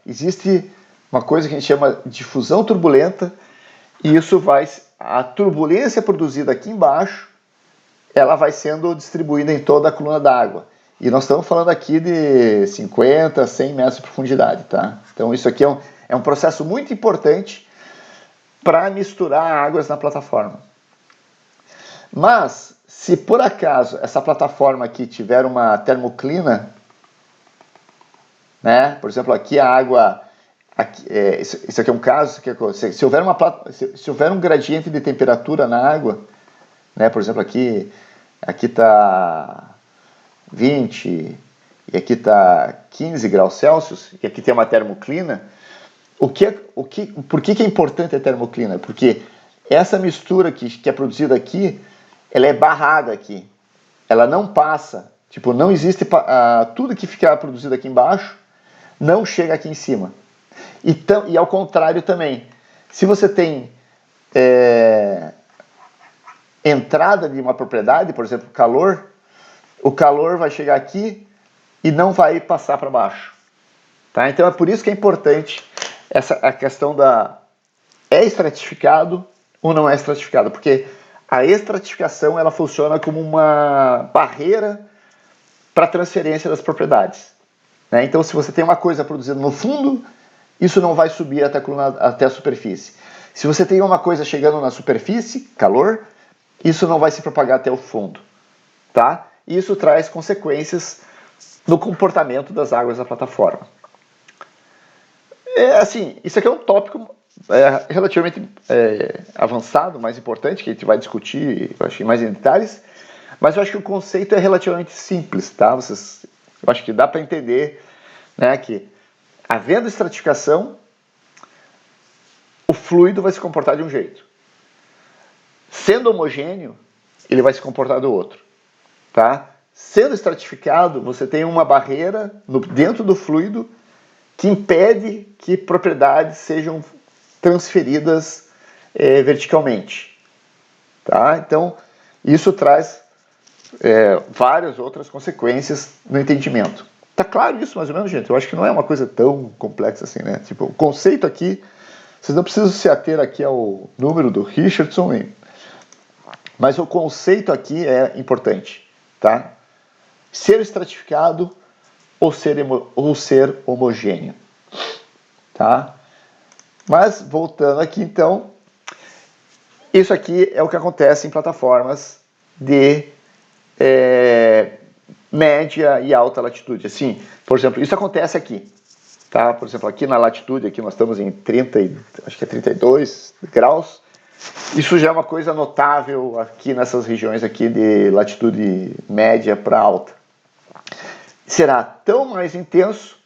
Existe uma coisa que a gente chama de difusão turbulenta, e a turbulência produzida aqui embaixo, ela vai sendo distribuída em toda a coluna d'água. E nós estamos falando aqui de 50, 100 metros de profundidade, tá? Então isso aqui é um processo muito importante para misturar águas na plataforma. Mas, se por acaso essa plataforma aqui tiver uma termoclina, né? Por exemplo, aqui a água... isso aqui é um caso, se houver um gradiente de temperatura na água, né? Por exemplo, aqui está 20 e aqui está 15 graus Celsius, e aqui tem uma termoclina. Por que é importante a termoclina? Porque essa mistura que é produzida aqui, ela é barrada aqui, ela não passa, tipo, não existe, tudo que fica produzido aqui embaixo não chega aqui em cima. Então, e ao contrário também, se você tem entrada de uma propriedade, por exemplo, calor, o calor vai chegar aqui e não vai passar para baixo, tá? Então é por isso que é importante a questão é estratificado ou não é estratificado, porque a estratificação ela funciona como uma barreira para a transferência das propriedades, né? Então, se você tem uma coisa produzida no fundo, isso não vai subir até a superfície. Se você tem uma coisa chegando na superfície, calor, isso não vai se propagar até o fundo, tá? E isso traz consequências no comportamento das águas da plataforma. Assim, isso aqui é um tópico relativamente avançado, mais importante, que a gente vai discutir, eu acho, mais em detalhes, mas eu acho que o conceito é relativamente simples, tá? Eu acho que dá para entender, né, que havendo estratificação, o fluido vai se comportar de um jeito. Sendo homogêneo, ele vai se comportar do outro, tá? Sendo estratificado, você tem uma barreira dentro do fluido que impede que propriedades sejam transferidas verticalmente, tá? Então, isso traz várias outras consequências no entendimento. Tá claro isso, mais ou menos, gente? Eu acho que não é uma coisa tão complexa assim, né? Tipo, o conceito aqui, vocês não precisam se ater aqui ao número do Richardson, mas o conceito aqui é importante, tá? Ser estratificado ou ser homogêneo, tá? Mas, voltando aqui, então, isso aqui é o que acontece em plataformas de média e alta latitude. Assim, por exemplo, isso acontece aqui, tá? Por exemplo, aqui na latitude, aqui nós estamos em 32 graus. Isso já é uma coisa notável aqui nessas regiões aqui de latitude média para alta. Será tão mais intenso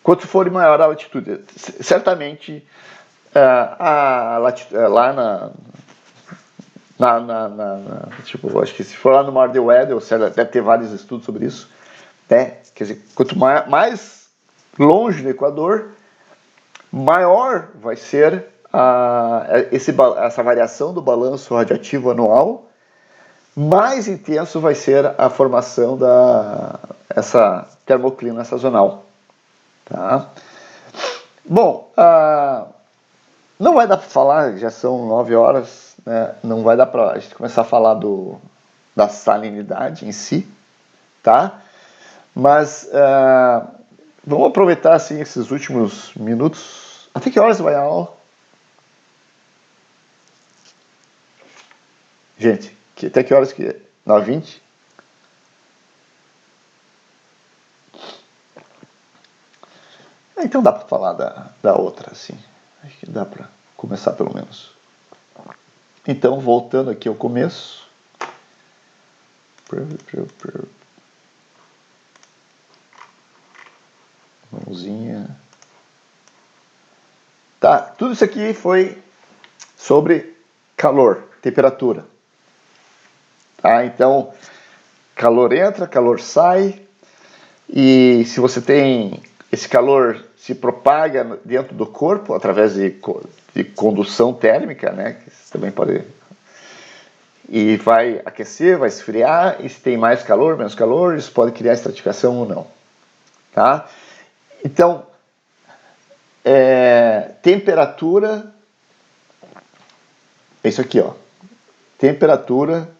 quanto for maior a altitude. Certamente, lá tipo, acho que se for lá no Mar de Weddell, deve ter vários estudos sobre isso, né? Quer dizer, quanto mais longe do Equador, maior vai ser essa variação do balanço radiativo anual, mais intenso vai ser a formação dessa termoclina sazonal. Tá? Bom, não vai dar para falar, já são 9 horas, né? Não vai dar para a gente começar a falar da salinidade em si, tá? Mas vamos aproveitar assim, esses últimos minutos. Até que horas vai a aula? Gente, até que horas que é? 9h20? Então dá para falar da outra, assim. Acho que dá para começar pelo menos. Então, voltando aqui ao começo. Mãozinha. Tá, tudo isso aqui foi sobre calor, temperatura. Tá, então, calor entra, calor sai. E se você tem esse calor se propaga dentro do corpo através de condução térmica, né? Que você também pode. E vai aquecer, vai esfriar, e se tem mais calor, menos calor, isso pode criar estratificação ou não. Tá? Então, temperatura, é isso aqui, ó. Temperatura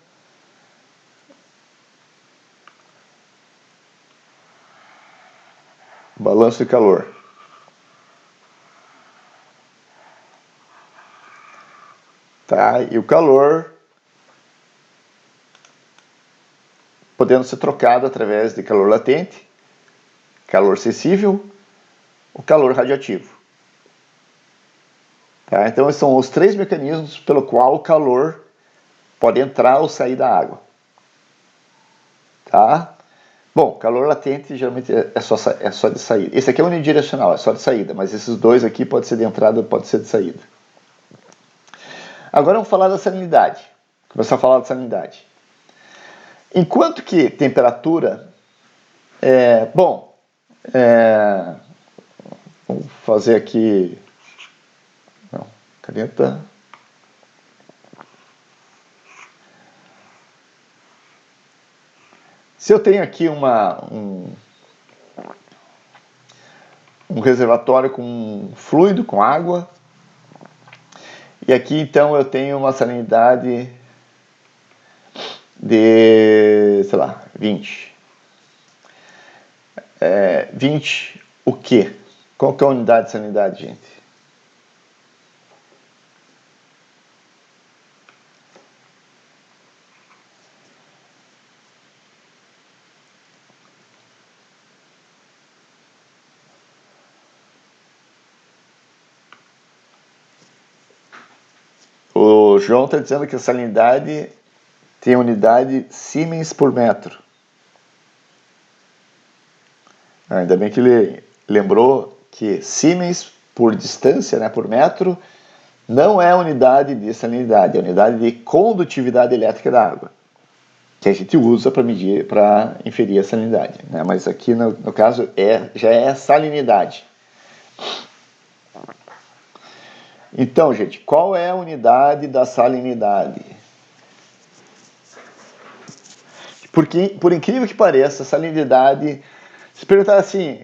balanço de calor. Tá? E o calor podendo ser trocado através de calor latente, calor sensível ou calor radioativo. Tá? Então, esses são os 3 mecanismos pelo qual o calor pode entrar ou sair da água. Tá? Bom, calor latente geralmente é só de saída. Esse aqui é unidirecional, é só de saída, mas esses dois aqui pode ser de entrada, pode ser de saída. Agora vamos falar da salinidade. Começar a falar da salinidade. Enquanto que temperatura, vamos fazer aqui, não, caneta. Se eu tenho aqui um reservatório com fluido, com água, e aqui então eu tenho uma salinidade de, sei lá, 20. 20 o quê? Qual que é a unidade de salinidade, gente? O João está dizendo que a salinidade tem unidade Siemens por metro. Ainda bem que ele lembrou que Siemens por distância, né, por metro, não é unidade de salinidade, é unidade de condutividade elétrica da água, que a gente usa para medir, para inferir a salinidade, né? Mas aqui no caso já é salinidade. Então, gente, qual é a unidade da salinidade? Porque, por incrível que pareça, a salinidade, se perguntar assim,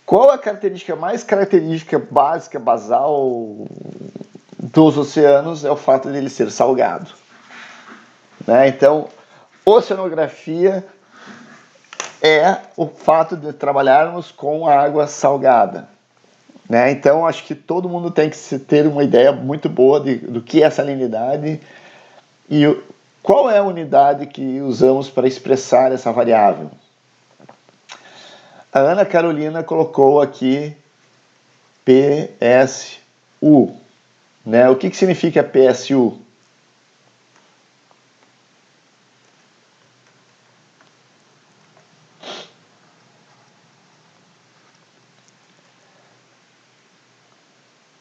qual a característica mais característica básica, basal dos oceanos, é o fato de ele ser salgado, né? Então, oceanografia é o fato de trabalharmos com água salgada, né? Então, acho que todo mundo tem que ter uma ideia muito boa do que é salinidade e qual é a unidade que usamos para expressar essa variável. A Ana Carolina colocou aqui PSU, né? O que significa PSU?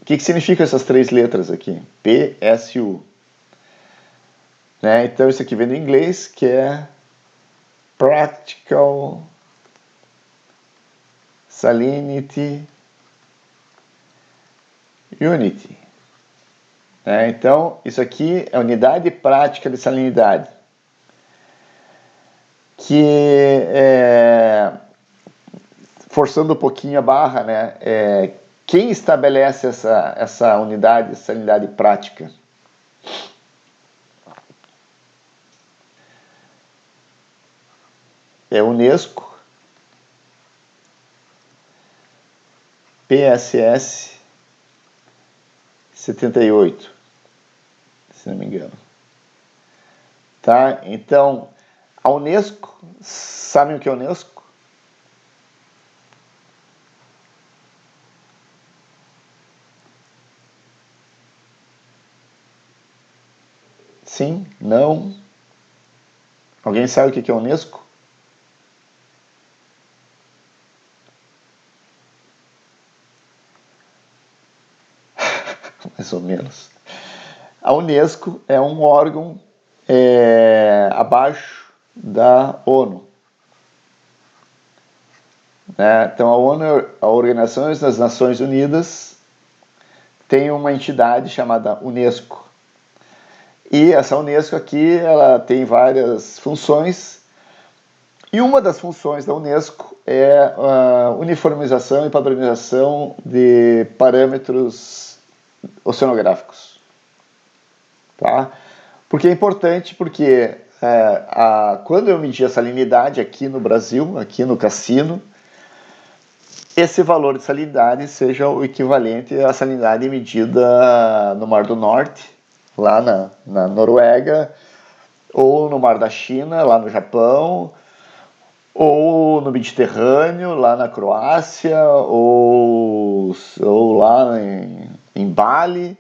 O que significa essas três letras aqui? PSU. Né? Então, isso aqui vem do inglês, que é Practical Salinity Unity. Né? Então, isso aqui é a unidade prática de salinidade. Que, forçando um pouquinho a barra, né? Quem estabelece essa unidade de salinidade prática? É Unesco, PSS 78, se não me engano. Tá? Então, a Unesco, sabem o que é a Unesco? Sim? Não? Alguém sabe o que é a Unesco? Mais ou menos. A Unesco é um órgão abaixo da ONU. Né? Então, a ONU, a Organização das Nações Unidas, tem uma entidade chamada Unesco. E essa Unesco aqui, ela tem várias funções, e uma das funções da Unesco é a uniformização e padronização de parâmetros oceanográficos. Tá? Porque é importante, porque quando eu medi a salinidade aqui no Brasil, aqui no Cassino, esse valor de salinidade seja o equivalente à salinidade medida no Mar do Norte, lá na Noruega, ou no Mar da China, lá no Japão, ou no Mediterrâneo, lá na Croácia, ou lá em Bali.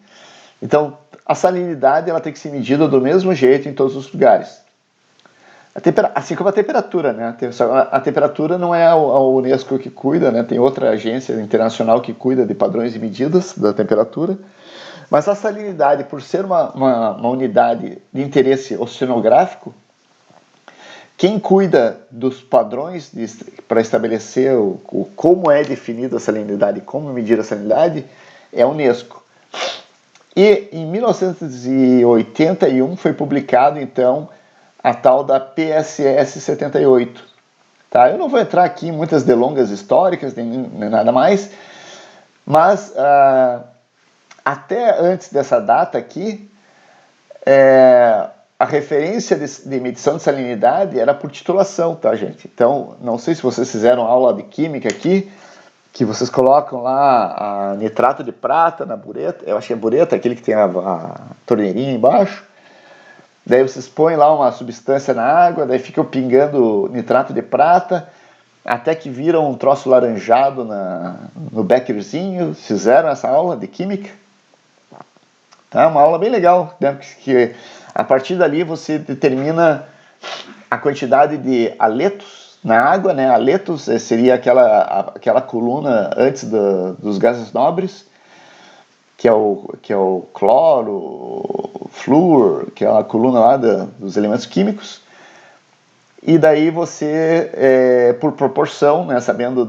Então, a salinidade ela tem que ser medida do mesmo jeito em todos os lugares. Assim como a temperatura, né? A temperatura não é a Unesco que cuida, né? Tem outra agência internacional que cuida de padrões e medidas da temperatura. Mas a salinidade, por ser uma unidade de interesse oceanográfico, quem cuida dos padrões para estabelecer como é definida a salinidade, como medir a salinidade, é a Unesco. E em 1981 foi publicado, então, a tal da PSS 78. Tá? Eu não vou entrar aqui em muitas delongas históricas, nem nada mais, mas até antes dessa data aqui, a referência de medição de salinidade era por titulação, tá, gente? Então, não sei se vocês fizeram aula de química aqui, que vocês colocam lá a nitrato de prata na bureta, eu acho que é bureta, aquele que tem a torneirinha embaixo. Daí vocês põem lá uma substância na água, daí ficam pingando nitrato de prata, até que vira um troço laranjado no bekerzinho. Fizeram essa aula de química? Tá, uma aula bem legal, né? Que a partir dali você determina a quantidade de haletos na água, né? Haletos seria aquela coluna antes dos gases nobres, que é o cloro, o flúor, que é a coluna lá dos elementos químicos. E daí você, por proporção, né, sabendo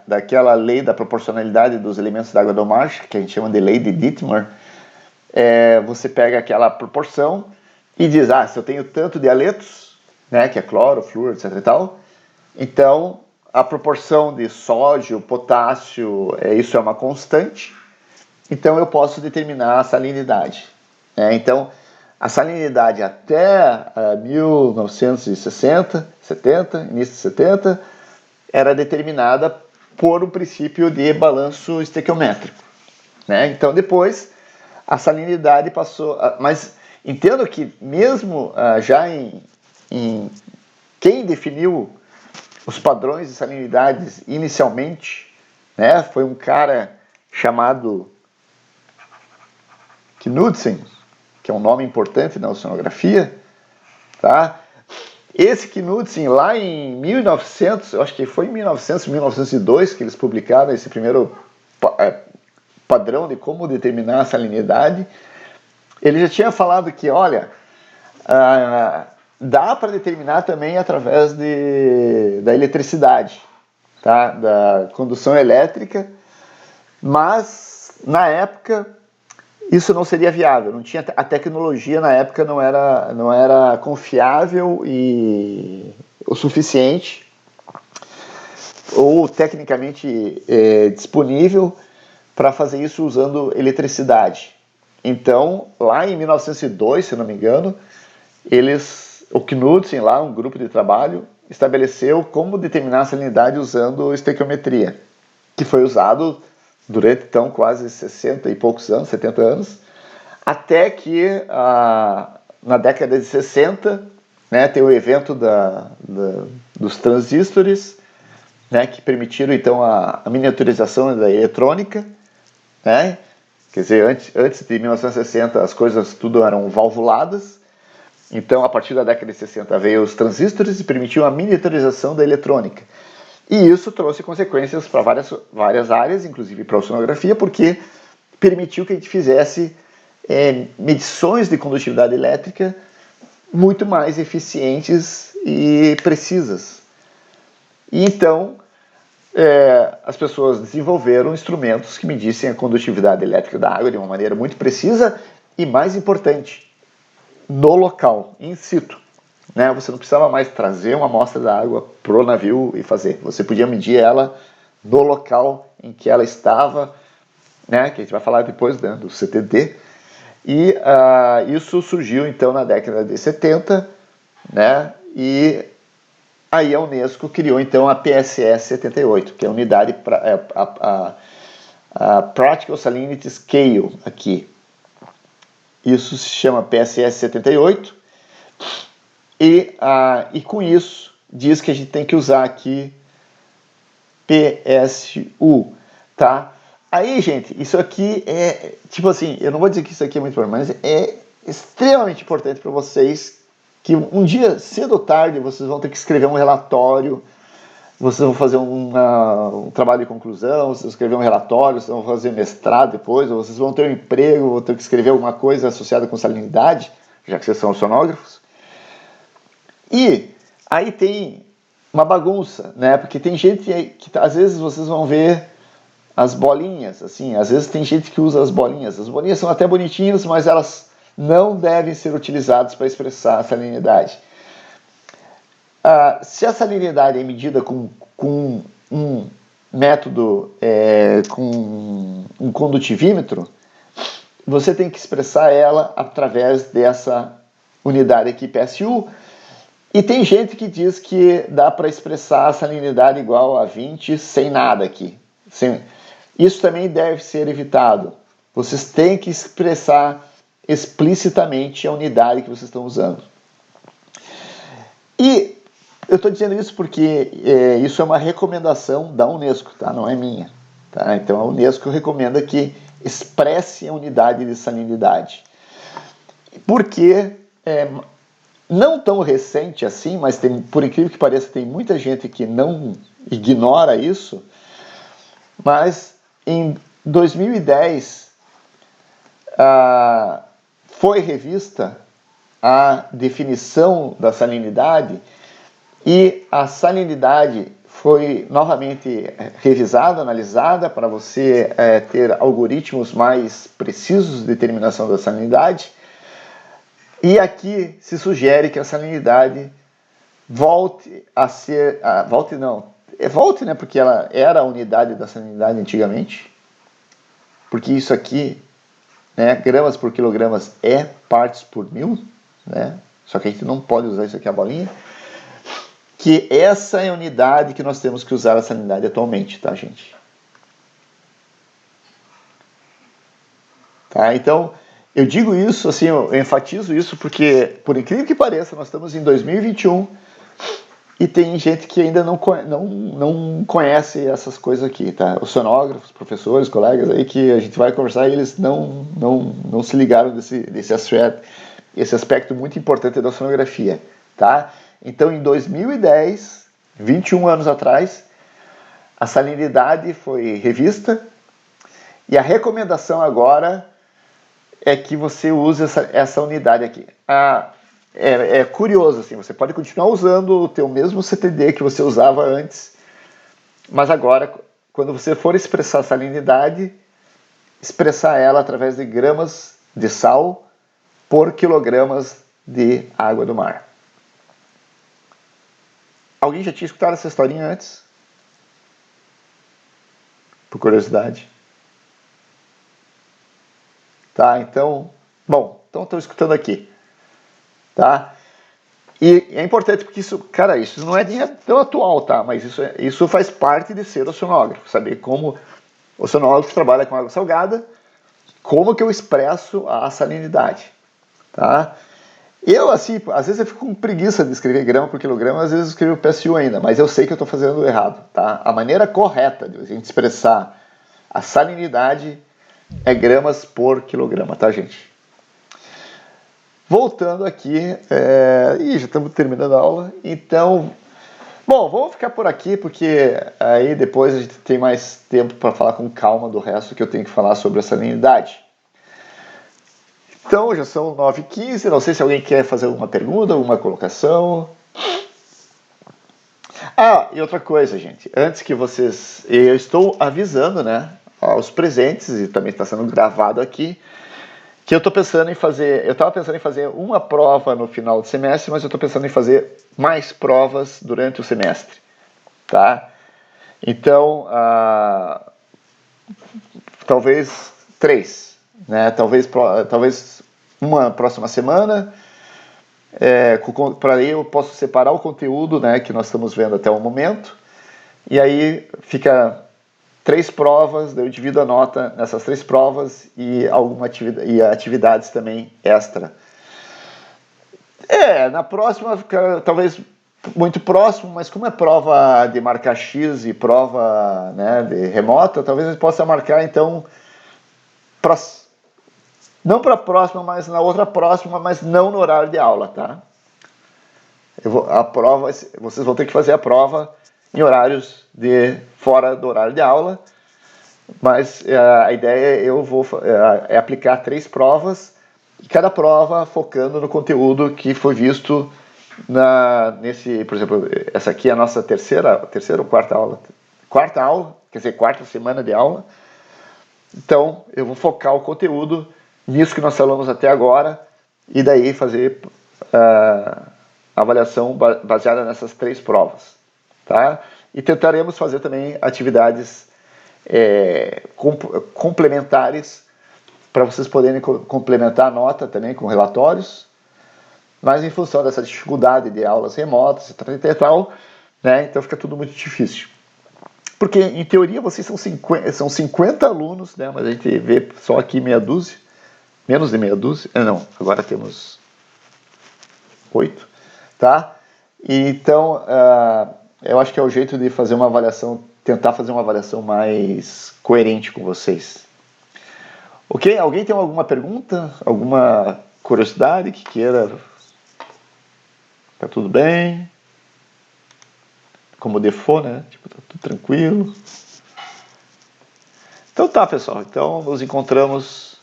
daquela lei da proporcionalidade dos elementos da água do mar, que a gente chama de lei de Dittmar, você pega aquela proporção e diz, se eu tenho tanto de haletos, né, que é cloro, flúor, etc e tal, então a proporção de sódio, potássio, isso é uma constante, então eu posso determinar a salinidade. Então, a salinidade até 1960, 70, início de 70, era determinada por um princípio de balanço estequiométrico, né? Então, depois, a salinidade passou... Mas entendo que mesmo já quem definiu os padrões de salinidades inicialmente, né, foi um cara chamado Knudsen, que é um nome importante na oceanografia, tá? Esse Knudsen, lá em 1900, eu acho que foi em 1900, 1902, que eles publicaram esse primeiro padrão de como determinar a salinidade. Ele já tinha falado que, olha, dá para determinar também através da eletricidade, tá? Da condução elétrica, mas na época isso não seria viável, não tinha, a tecnologia na época não era confiável e o suficiente ou tecnicamente disponível para fazer isso usando eletricidade. Então, lá em 1902, se não me engano, o Knudsen, lá, um grupo de trabalho, estabeleceu como determinar a salinidade usando estequiometria, que foi usado durante, então, quase 60 e poucos anos, 70 anos, até que, na década de 60, né, tem o evento dos transistores, né, que permitiram, então, a miniaturização da eletrônica, né? Quer dizer, antes de 1960 as coisas tudo eram valvuladas, então a partir da década de 60 veio os transistores e permitiu a miniaturização da eletrônica. E isso trouxe consequências para várias áreas, inclusive para a oceanografia, porque permitiu que a gente fizesse medições de condutividade elétrica muito mais eficientes e precisas. E então, as pessoas desenvolveram instrumentos que medissem a condutividade elétrica da água de uma maneira muito precisa e, mais importante, no local, in situ. Né? Você não precisava mais trazer uma amostra da água para o navio e fazer. Você podia medir ela no local em que ela estava, né? Que a gente vai falar depois, né, do CTD. E isso surgiu então na década de 70, né? E aí a Unesco criou então a PSS 78, que é a unidade a Practical Salinity Scale aqui. Isso se chama PSS 78 e com isso diz que a gente tem que usar aqui PSU, tá? Aí, gente, isso aqui é, tipo assim, eu não vou dizer que isso aqui é muito importante, mas é extremamente importante para vocês, que um dia, cedo ou tarde, vocês vão ter que escrever um relatório, vocês vão fazer um trabalho de conclusão, vocês vão escrever um relatório, vocês vão fazer mestrado depois, ou vocês vão ter um emprego, vão ter que escrever alguma coisa associada com salinidade, já que vocês são oceanógrafos. E aí tem uma bagunça, né? Porque tem gente que às vezes vocês vão ver as bolinhas, assim, às vezes tem gente que usa as bolinhas são até bonitinhas, mas elas não devem ser utilizadas para expressar a salinidade. Se a salinidade é medida com um método, com um condutivímetro, você tem que expressar ela através dessa unidade aqui, PSU. E tem gente que diz que dá para expressar a salinidade igual a 20 sem nada aqui. Isso também deve ser evitado. Vocês têm que expressar explicitamente a unidade que vocês estão usando. E eu estou dizendo isso porque isso é uma recomendação da Unesco, tá? Não é minha. Tá? Então a Unesco recomenda que expresse a unidade de salinidade. Porque não tão recente assim, mas por incrível que pareça, tem muita gente que não ignora isso, mas em 2010 foi revista a definição da salinidade e a salinidade foi novamente revisada, analisada para você ter algoritmos mais precisos de determinação da salinidade. E aqui se sugere que a salinidade volte a ser... volte, né? Porque ela era a unidade da salinidade antigamente. Porque isso aqui, né, gramas por quilogramas é partes por mil, né? Só que a gente não pode usar isso aqui, a bolinha. Que essa é a unidade que nós temos que usar a salinidade atualmente, tá, gente? Tá, então, eu digo isso, assim, eu enfatizo isso porque, por incrível que pareça, nós estamos em 2021 e tem gente que ainda não conhece essas coisas aqui, tá? Os sonógrafos, professores, colegas aí que a gente vai conversar e eles não se ligaram esse aspecto muito importante da sonografia, tá? Então, em 2010, 21 anos atrás, a salinidade foi revista e a recomendação agora é que você use essa unidade aqui. É curioso, assim, você pode continuar usando o teu mesmo CTD que você usava antes, mas agora, quando você for expressar a salinidade, expressar ela através de gramas de sal por quilogramas de água do mar. Alguém já tinha escutado essa historinha antes? Por curiosidade. Tá, então... Bom, então estou escutando aqui. Tá? E é importante porque isso, cara, isso não é nem tão atual, tá? Mas isso faz parte de ser oceanógrafo. Saber como o oceanógrafo trabalha com água salgada, como que eu expresso a salinidade. Tá? Eu, assim, às vezes eu fico com preguiça de escrever grama por quilograma, às vezes eu escrevo PSU ainda, mas eu sei que eu estou fazendo errado, tá? A maneira correta de a gente expressar a salinidade é gramas por quilograma, tá, gente? Voltando aqui, já estamos terminando a aula, então, bom, vamos ficar por aqui, porque aí depois a gente tem mais tempo para falar com calma do resto que eu tenho que falar sobre a salinidade. Então, já são 9h15, não sei se alguém quer fazer alguma pergunta, alguma colocação. E outra coisa, gente, antes que vocês... Eu estou avisando, né, aos presentes, e também está sendo gravado aqui, que eu estou pensando em fazer... Eu estava pensando em fazer uma prova no final do semestre, mas eu estou pensando em fazer mais provas durante o semestre, tá? Então, talvez 3, né? Talvez uma próxima semana, para aí eu posso separar o conteúdo, né, que nós estamos vendo até o momento, e aí fica 3 provas, eu divido a nota nessas 3 provas e atividades também extra. Na próxima fica talvez muito próximo, mas como é prova de marcar X e prova, né, de remota, talvez a gente possa marcar então não para a próxima, mas na outra próxima, mas não no horário de aula, tá? Vocês vão ter que fazer a prova em horários fora do horário de aula, mas a ideia é aplicar 3 provas, e cada prova focando no conteúdo que foi visto por exemplo, essa aqui é a nossa terceira ou quarta aula? Quarta aula, quer dizer, quarta semana de aula. Então, eu vou focar o conteúdo nisso que nós falamos até agora, e daí fazer avaliação baseada nessas 3 provas, tá? E tentaremos fazer também atividades complementares para vocês poderem complementar a nota também com relatórios, mas em função dessa dificuldade de aulas remotas e tal, né, então fica tudo muito difícil. Porque, em teoria, vocês são 50 alunos, né, mas a gente vê só aqui meia dúzia, menos de meia dúzia, não, agora temos 8, tá? Então, eu acho que é o jeito de fazer uma avaliação, tentar fazer uma avaliação mais coerente com vocês. Ok? Alguém tem alguma pergunta? Alguma curiosidade que queira? Tá tudo bem? Como default, né? Tipo, tá tudo tranquilo. Então tá, pessoal. Então nos encontramos